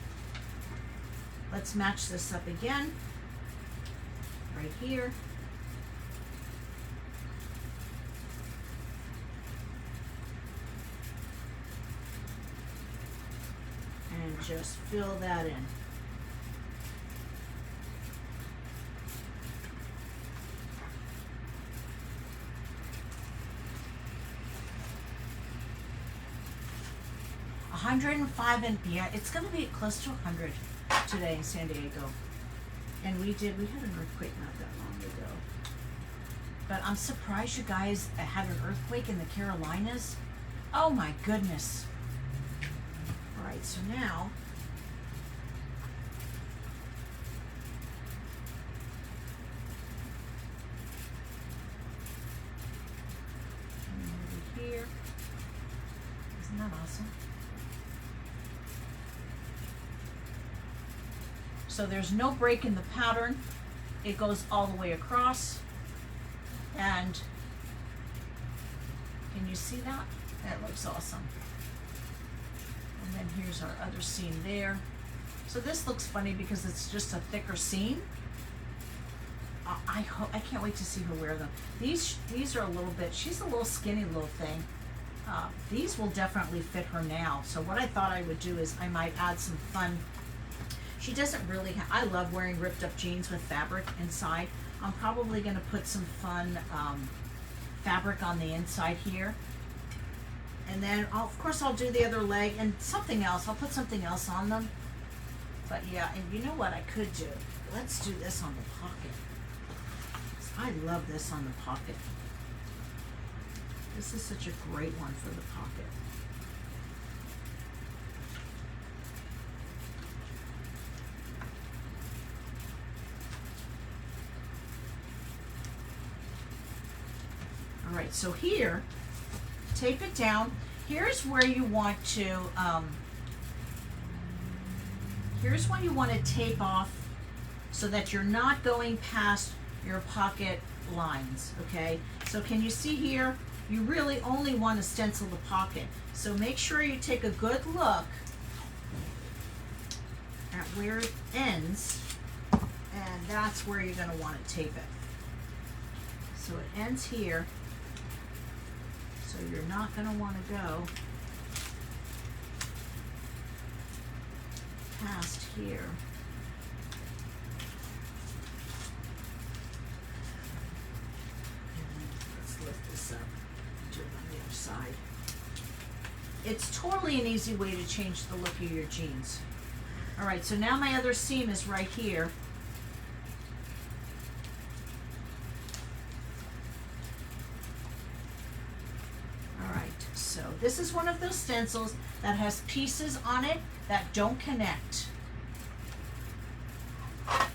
let's match this up again. Right here. And just fill that in. $105 and yeah, it's gonna be close to 100 today in San Diego. And we had an earthquake not that long ago. But I'm surprised you guys had an earthquake in the Carolinas. Oh my goodness. All right, so now over here. Isn't that awesome? So there's no break in the pattern. It goes all the way across. And can you see that? That looks awesome. And then here's our other seam there. So this looks funny because it's just a thicker seam. I can't wait to see her wear them. These are a little bit, she's a little skinny little thing. These will definitely fit her now. So what I thought I would do is I might add some fun. She doesn't really I love wearing ripped up jeans with fabric inside. I'm probably gonna put some fun fabric on the inside here. And then of course I'll do the other leg and something else. I'll put something else on them. But yeah, and you know what I could do? Let's do this on the pocket. I love this on the pocket. This is such a great one for the pocket. All right, so here, tape it down. Here's where you want to, tape off so that you're not going past your pocket lines, okay? So can you see here? You really only want to stencil the pocket. So make sure you take a good look at where it ends, and that's where you're going to want to tape it. So it ends here. So you're not going to want to go past here. Let's lift this up, do it on the other side. It's totally an easy way to change the look of your jeans. All right, so now my other seam is right here. So this is one of those stencils that has pieces on it that don't connect. I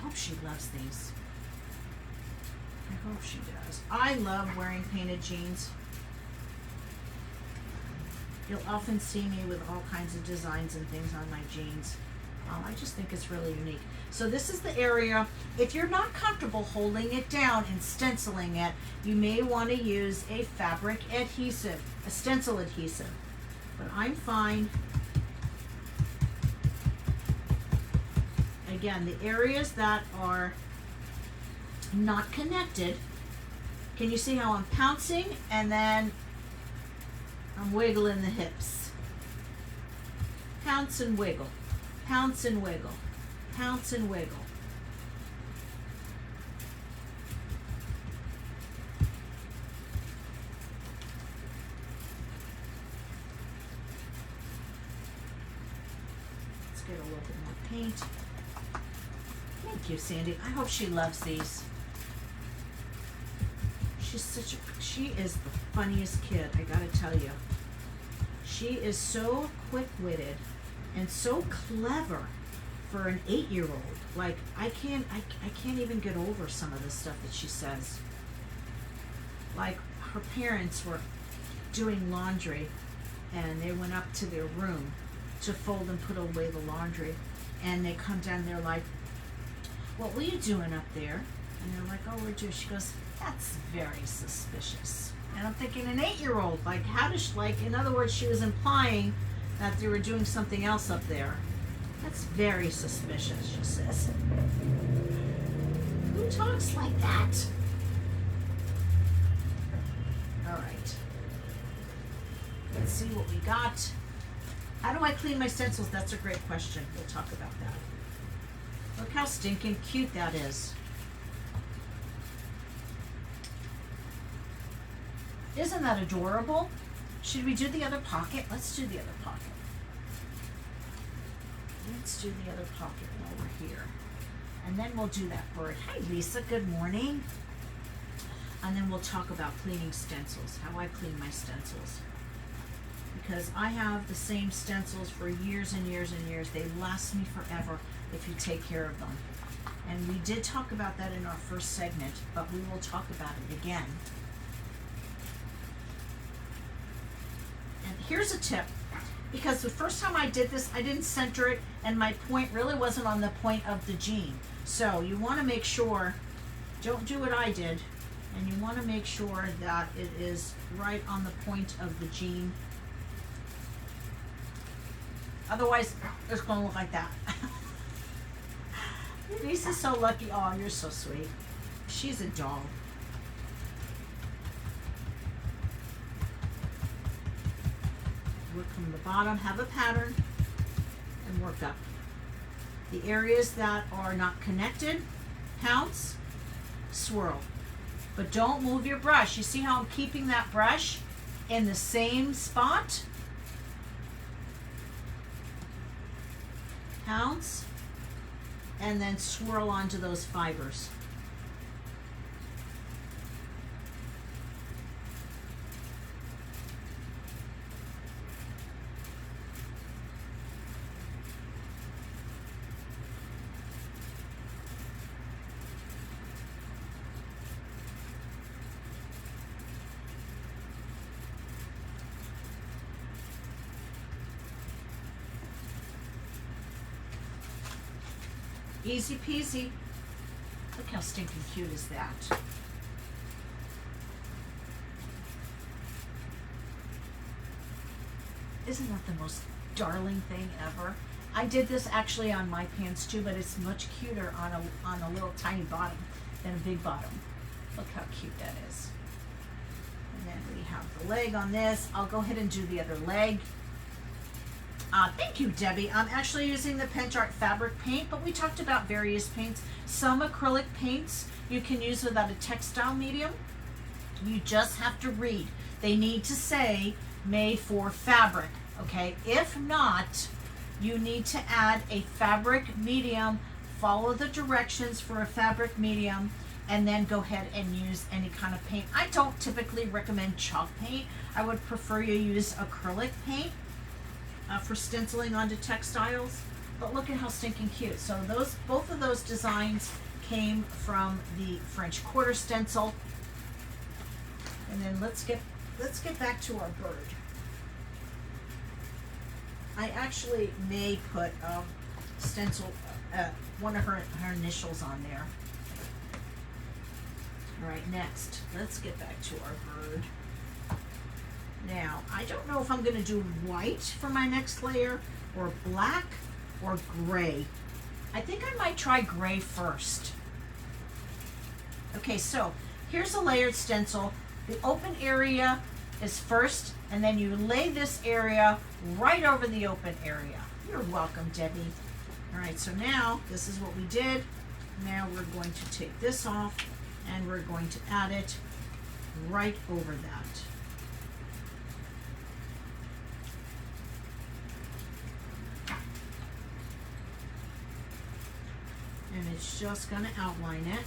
hope she loves these. I hope she does. I love wearing painted jeans. You'll often see me with all kinds of designs and things on my jeans. I just think it's really unique. So this is the area. If you're not comfortable holding it down and stenciling it, you may want to use a fabric adhesive, a stencil adhesive. But I'm fine. Again, the areas that are not connected, can you see how I'm pouncing and then I'm wiggling the hips. Pounce and wiggle. Pounce and wiggle. Pounce and wiggle. Let's get a little bit more paint. Thank you, Sandy. I hope she loves these. She is the funniest kid, I gotta tell you. She is so quick-witted and so clever for an 8-year-old. Like, I can't even get over some of the stuff that she says. Like, her parents were doing laundry and they went up to their room to fold and put away the laundry, and they come down, they're like, "What were you doing up there?" And they're like, "Oh, we're doing," she goes, "That's very suspicious." And I'm thinking, an 8-year-old, like, how does she, like, in other words, she was implying that they were doing something else up there. That's very suspicious, she says. Who talks like that? All right. Let's see what we got. How do I clean my stencils? That's a great question. We'll talk about that. Look how stinking cute that is. Isn't that adorable? Should we do the other pocket? Let's do the other pocket. Let's do the other pocket while we're here. And then we'll do that bird. Hi, Lisa. Good morning. And then we'll talk about cleaning stencils, how I clean my stencils. Because I have the same stencils for years and years and years. They last me forever if you take care of them. And we did talk about that in our first segment, but we will talk about it again. And here's a tip, because the first time I did this, I didn't center it, and my point really wasn't on the point of the jean. So you want to make sure, don't do what I did, and you want to make sure that it is right on the point of the jean. Otherwise, it's going to look like that. Lisa's so lucky. Oh, you're so sweet. She's a doll. Work from the bottom, have a pattern, and work up. The areas that are not connected, pounce, swirl. But don't move your brush. You see how I'm keeping that brush in the same spot? Pounce, and then swirl onto those fibers. Easy peasy. Look how stinking cute is that. Isn't that the most darling thing ever? I did this actually on my pants too, but it's much cuter on a little tiny bottom than a big bottom. Look how cute that is. And then we have the leg on this. I'll go ahead and do the other leg. Thank you, Debbie. I'm actually using the Pinch Art fabric paint, but we talked about various paints. Some acrylic paints you can use without a textile medium. You just have to read. They need to say made for fabric, okay? If not, you need to add a fabric medium, follow the directions for a fabric medium, and then go ahead and use any kind of paint. I don't typically recommend chalk paint. I would prefer you use acrylic paint for stenciling onto textiles, but look at how stinking cute. So both of those designs came from the French quarter stencil. And then let's get back to our bird. I actually may put stencil one of her initials on there. All right, next, let's get back to our bird. Now, I don't know if I'm going to do white for my next layer, or black, or gray. I think I might try gray first. Okay, so here's a layered stencil. The open area is first, and then you lay this area right over the open area. You're welcome, Debbie. All right, so now this is what we did. Now we're going to take this off and we're going to add it right over that. And it's just going to outline it.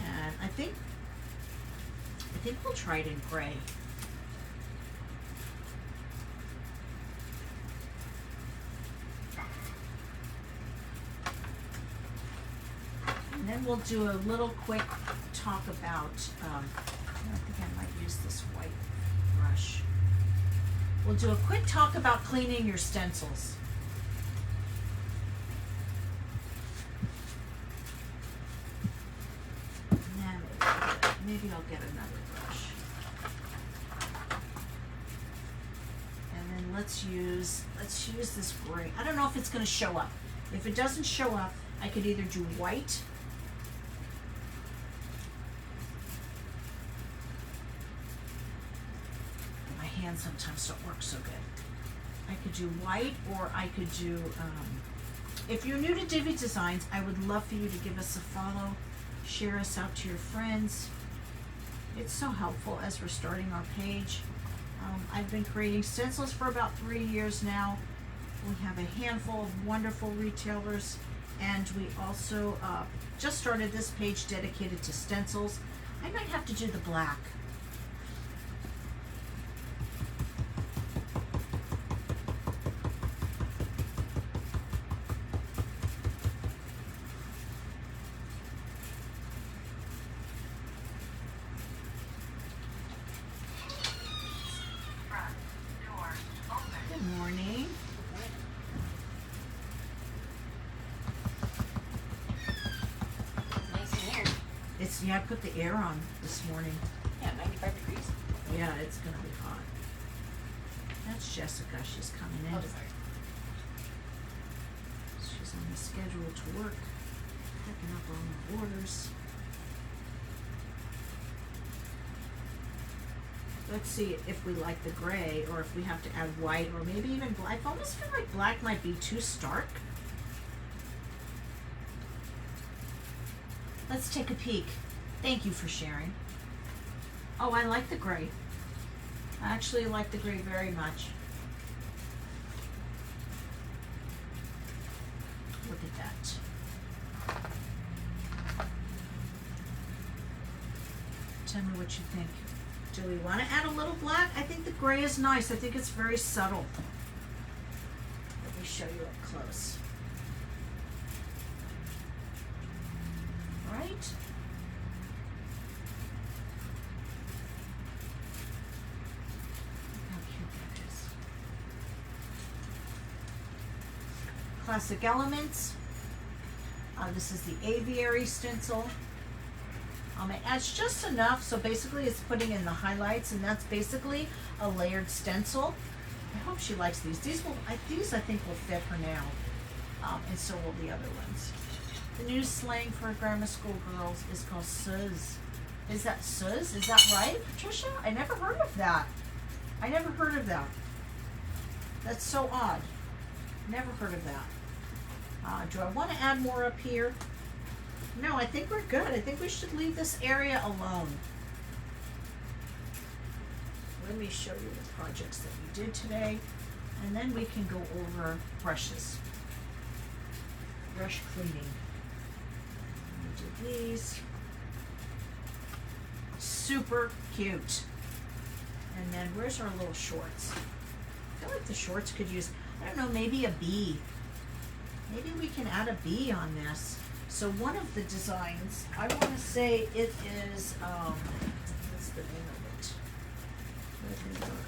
And I think we'll try it in gray. And then we'll do a little quick talk about, I think I might use this white brush. We'll do a quick talk about cleaning your stencils. And then maybe I'll get another brush. And then let's use this gray. I don't know if it's going to show up. If it doesn't show up, I could either do white. My hands sometimes don't work so good. I could do white, or I could do, if you're new to Diva Designs, I would love for you to give us a follow, share us out to your friends. It's so helpful as we're starting our page. I've been creating stencils for about 3 years now. We have a handful of wonderful retailers, and we also just started this page dedicated to stencils. I might have to do the black. Yeah, I put the air on this morning. Yeah, 95 degrees. Yeah, it's gonna be hot. That's Jessica, she's coming in. Oh, sorry. She's on the schedule to work, picking up all my orders. Let's see if we like the gray, or if we have to add white, or maybe even black. I almost feel like black might be too stark. Let's take a peek. Thank you for sharing. Oh, I like the gray. I actually like the gray very much. Look at that. Tell me what you think. Do we want to add a little black? I think the gray is nice. I think it's very subtle. Let me show you up close. Right? Classic Elements. This is the Aviary stencil. It adds just enough, so basically it's putting in the highlights, and that's basically a layered stencil. I hope she likes these. These I think will fit her now, and so will the other ones. The new slang for grammar school girls is called suz. Is that suz? Is that right, Patricia? I never heard of that. I never heard of that. That's so odd. Never heard of that. Do I want to add more up here? No, I think we're good. I think we should leave this area alone. Let me show you the projects that we did today, and then we can go over brushes. Brush cleaning. We did these. Super cute. And then where's our little shorts? I feel like the shorts could use, I don't know, maybe a bee. Maybe we can add a bee on this. So one of the designs, I want to say it is, what's the name of it? Let me look.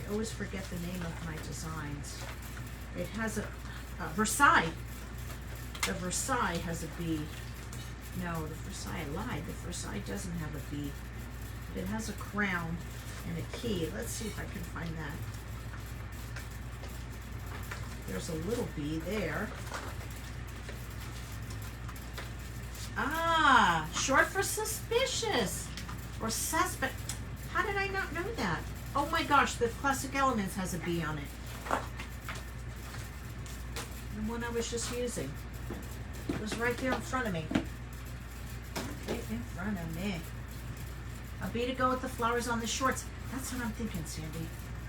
I always forget the name of my designs. It has a, Versailles. The Versailles has a bee. No, the Versailles, I lied. The Versailles doesn't have a bee. It has a crown and a key. Let's see if I can find that. There's a little bee there. Short for suspicious or suspect. How did I not know that? Oh my gosh, the Classic Elements has a B on it. The one I was just using. It was right there in front of me. Right in front of me. A B to go with the flowers on the shorts. That's what I'm thinking, Sandy.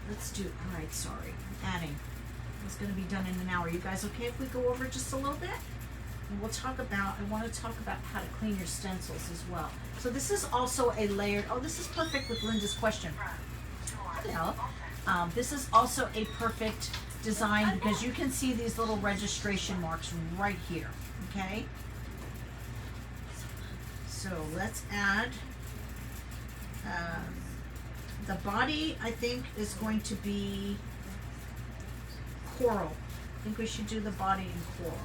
Let's do, all right, sorry. I'm adding. It's going to be done in an hour. You guys okay if we go over just a little bit? And we'll talk about, I want to talk about how to clean your stencils as well. So this is also a layered, oh, this is perfect with Linda's question. Hello. This is also a perfect design because you can see these little registration marks right here, okay? So let's add, the body I think is going to be coral. I think we should do the body in coral.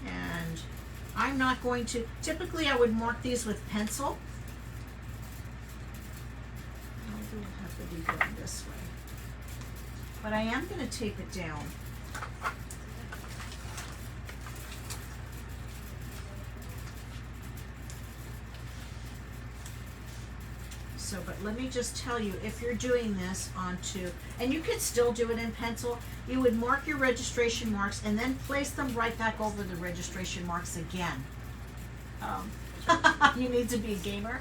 And I'm not going to, typically I would mark these with pencil. Maybe we'll have to be going this way. But I am going to tape it down. So, but let me just tell you, if you're doing this onto, and you could still do it in pencil, you would mark your registration marks and then place them right back over the registration marks again. You need to be a gamer.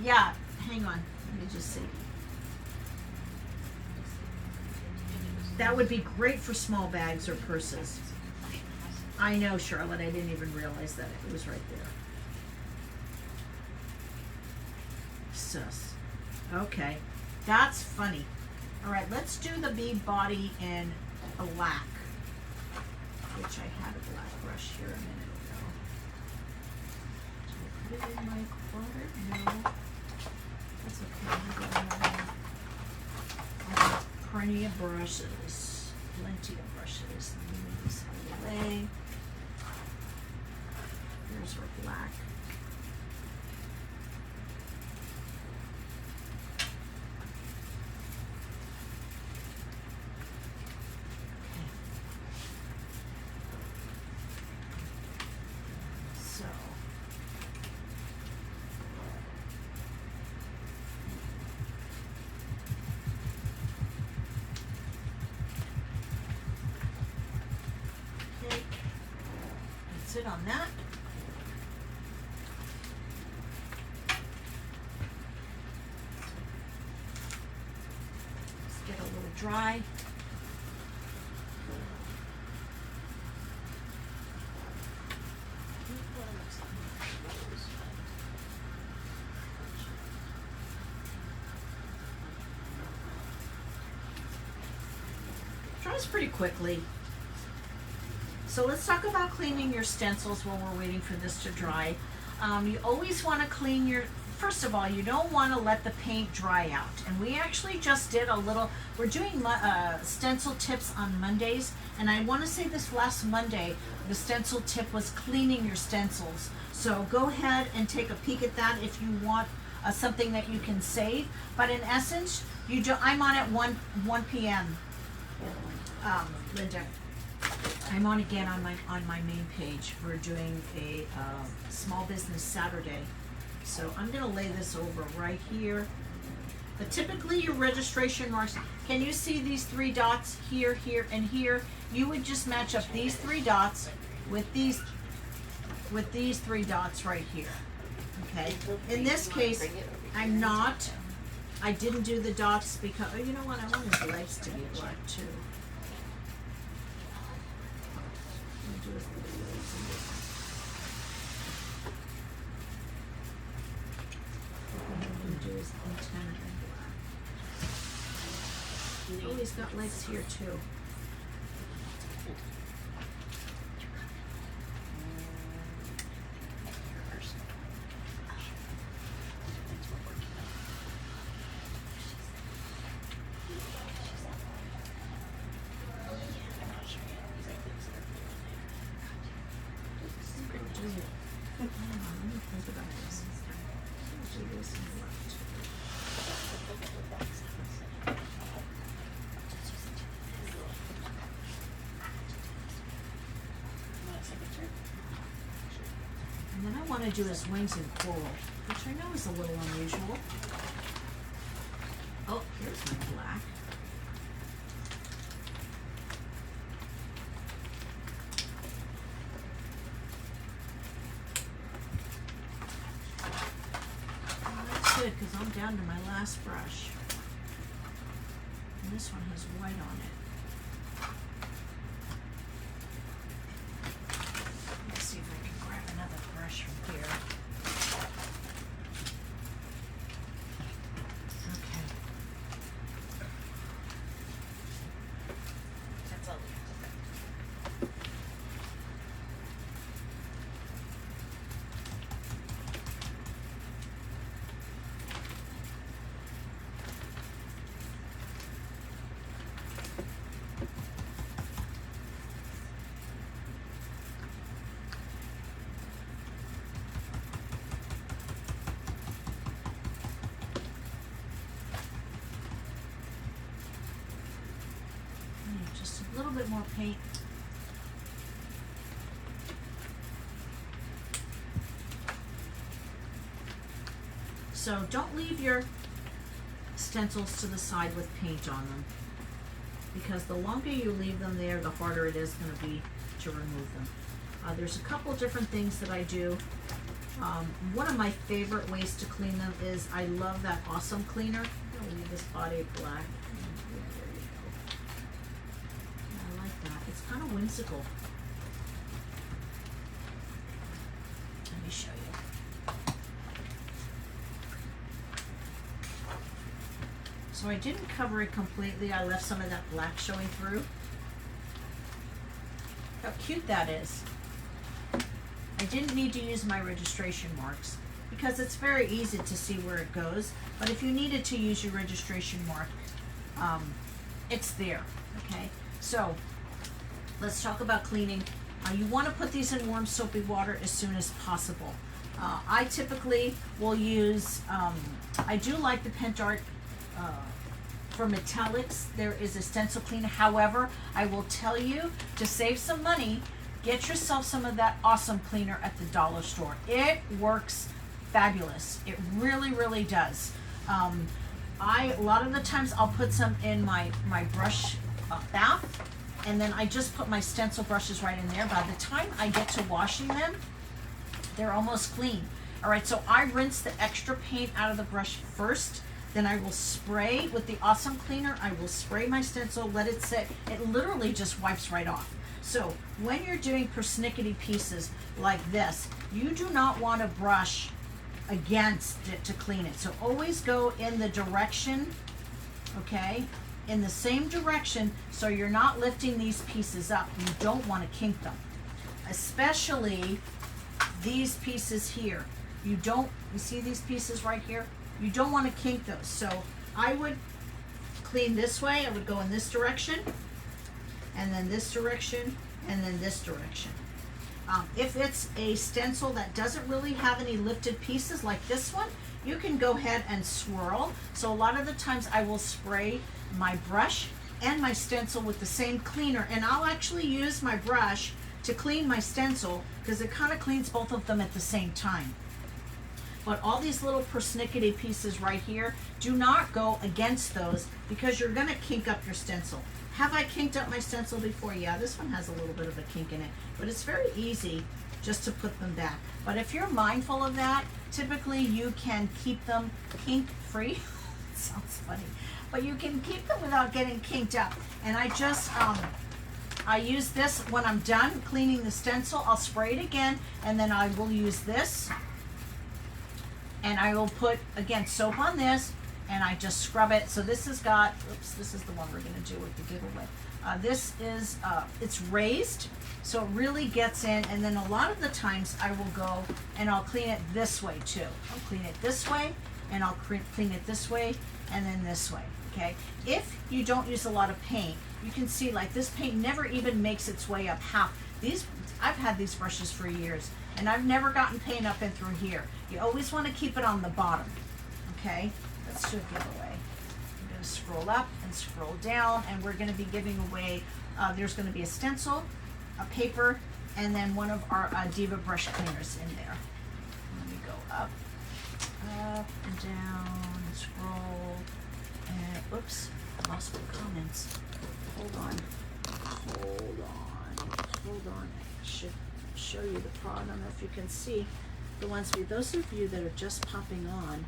Yeah, hang on, let me just see. That would be great for small bags or purses. I know, Charlotte, I didn't even realize that it was right there. Sus. Okay, that's funny. All right, let's do the bee body in black, which I had a black brush here a minute ago. Did I put it in my quarter? No, that's okay. I got plenty of brushes, plenty of brushes. Let me move this out of the way. Here's our black. Sit on that. Let's get a little dry. Dries pretty quickly. So let's talk about cleaning your stencils while we're waiting for this to dry. You always want to clean your, first of all, you don't want to let the paint dry out. And we actually just did a little, we're doing stencil tips on Mondays. And I want to say this last Monday, the stencil tip was cleaning your stencils. So go ahead and take a peek at that if you want something that you can save. But in essence, you do, I'm on at 1 p.m. Linda. I'm on again on my main page. We're doing a small business Saturday. So I'm gonna lay this over right here. But typically your registration marks, can you see these 3 dots here, here, and here? You would just match up these 3 dots with these 3 dots right here. Okay. In this case, I didn't do the dots because, oh, you know what? I want his legs to be black too. Oh, he's got legs here too. want to do his wings in coral, which I know is a little unusual. Oh, here's my black. Well, that's good because I'm down to my last brush. And this one has white on it. Let's see if I can grab another brush from here. Okay. That's all we have to do. Just a little bit more paint. So don't leave your stencils to the side with paint on them, because the longer you leave them there, the harder it is going to be to remove them. There's a couple different things that I do. One of my favorite ways to clean them is I love that Awesome Cleaner. I'm going to leave this body black. It's kind of whimsical. Let me show you. So I didn't cover it completely. I left some of that black showing through. How cute that is. I didn't need to use my registration marks because it's very easy to see where it goes. But if you needed to use your registration mark, it's there, okay? So let's talk about cleaning. You want to put these in warm soapy water as soon as possible. I typically will use, I do like the Pentart for metallics. There is a stencil cleaner. However, I will tell you, to save some money, get yourself some of that Awesome Cleaner at the dollar store. It works fabulous. It really, really does. A lot of the times I'll put some in my brush bath, and then I just put my stencil brushes right in there. By the time I get to washing them, they're almost clean. All right, so I rinse the extra paint out of the brush first, then I will spray with the Awesome Cleaner. I will spray my stencil, let it sit. It literally just wipes right off. So when you're doing persnickety pieces like this, you do not want to brush against it to clean it. So always go in the direction, okay, in the same direction, so you're not lifting these pieces up. You don't want to kink them, especially these pieces here. You see these pieces right here? You don't want to kink those. So I would clean this way. I would go in this direction, and then this direction, and then this direction. If it's a stencil that doesn't really have any lifted pieces like this one, you can go ahead and swirl. So a lot of the times I will spray my brush and my stencil with the same cleaner, and I'll actually use my brush to clean my stencil because it kind of cleans both of them at the same time. But all these little persnickety pieces right here, do not go against those because you're going to kink up your stencil. Have I kinked up my stencil before? Yeah, this one has a little bit of a kink in it, but it's very easy just to put them back. But if you're mindful of that, typically you can keep them kink free. It sounds funny, but you can keep them without getting kinked up. And I just, I use this when I'm done cleaning the stencil. I'll spray it again, and then I will use this. And I will put, again, soap on this, and I just scrub it. So this has got, oops, this is the one we're gonna do with the giveaway. This is, it's raised, so it really gets in, and then a lot of the times I will go and I'll clean it this way too. I'll clean it this way, and I'll clean it this way, and then this way, okay? If you don't use a lot of paint, you can see like this paint never even makes its way up half. I've had these brushes for years, and I've never gotten paint up in through here. You always want to keep it on the bottom, okay? Let's do a giveaway. I'm going to scroll up and scroll down, and we're going to be giving away, there's going to be a stencil, a paper, and then one of our Diva brush cleaners in there. up and down, scroll, and oops, I lost my comments. Hold on. I should show you the I don't know if you can see the ones for you. Those of you that are just popping on,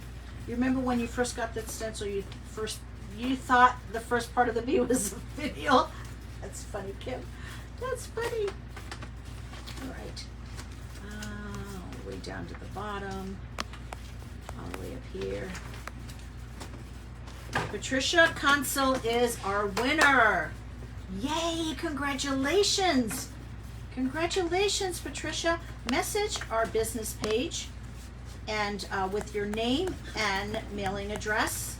you remember when you first got that stencil, you thought the first part of the view was a video. That's funny, Kim. That's funny. All right. All the way down to the bottom. All the way up here. Patricia Consul is our winner. Yay, congratulations. Congratulations, Patricia. Message our business page and with your name and mailing address.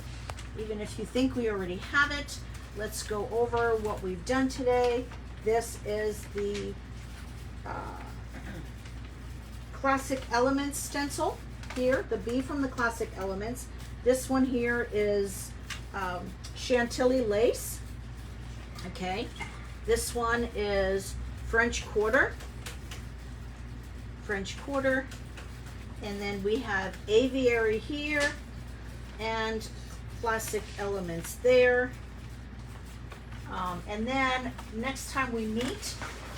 Even if you think we already have it, let's go over what we've done today. This is the Classic Elements stencil here, the B from the Classic Elements. This one here is Chantilly lace. Okay, this one is French quarter, and then we have aviary here and Classic Elements there. And then next time we meet,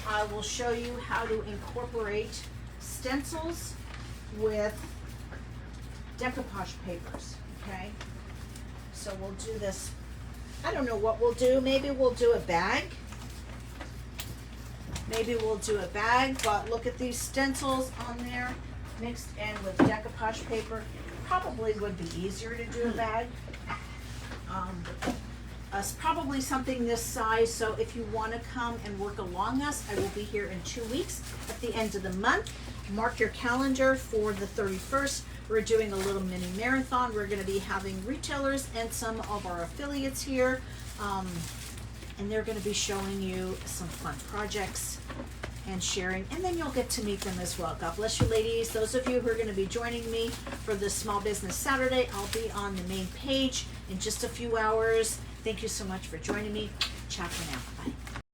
I will show you how to incorporate stencils with decoupage papers, okay? So we'll do this, I don't know what we'll do. Maybe we'll do a bag. But look at these stencils on there mixed in with decoupage paper. Probably would be easier to do a bag. Probably something this size, so if you want to come and work along us, I will be here in 2 weeks at the end of the month. Mark your calendar for the 31st. We're doing a little mini marathon. We're going to be having retailers and some of our affiliates here, and they're going to be showing you some fun projects and sharing, and then you'll get to meet them as well. God bless you, ladies. Those of you who are going to be joining me for this Small Business Saturday, I'll be on the main page in just a few hours. Thank you so much for joining me. Ciao for now. Bye.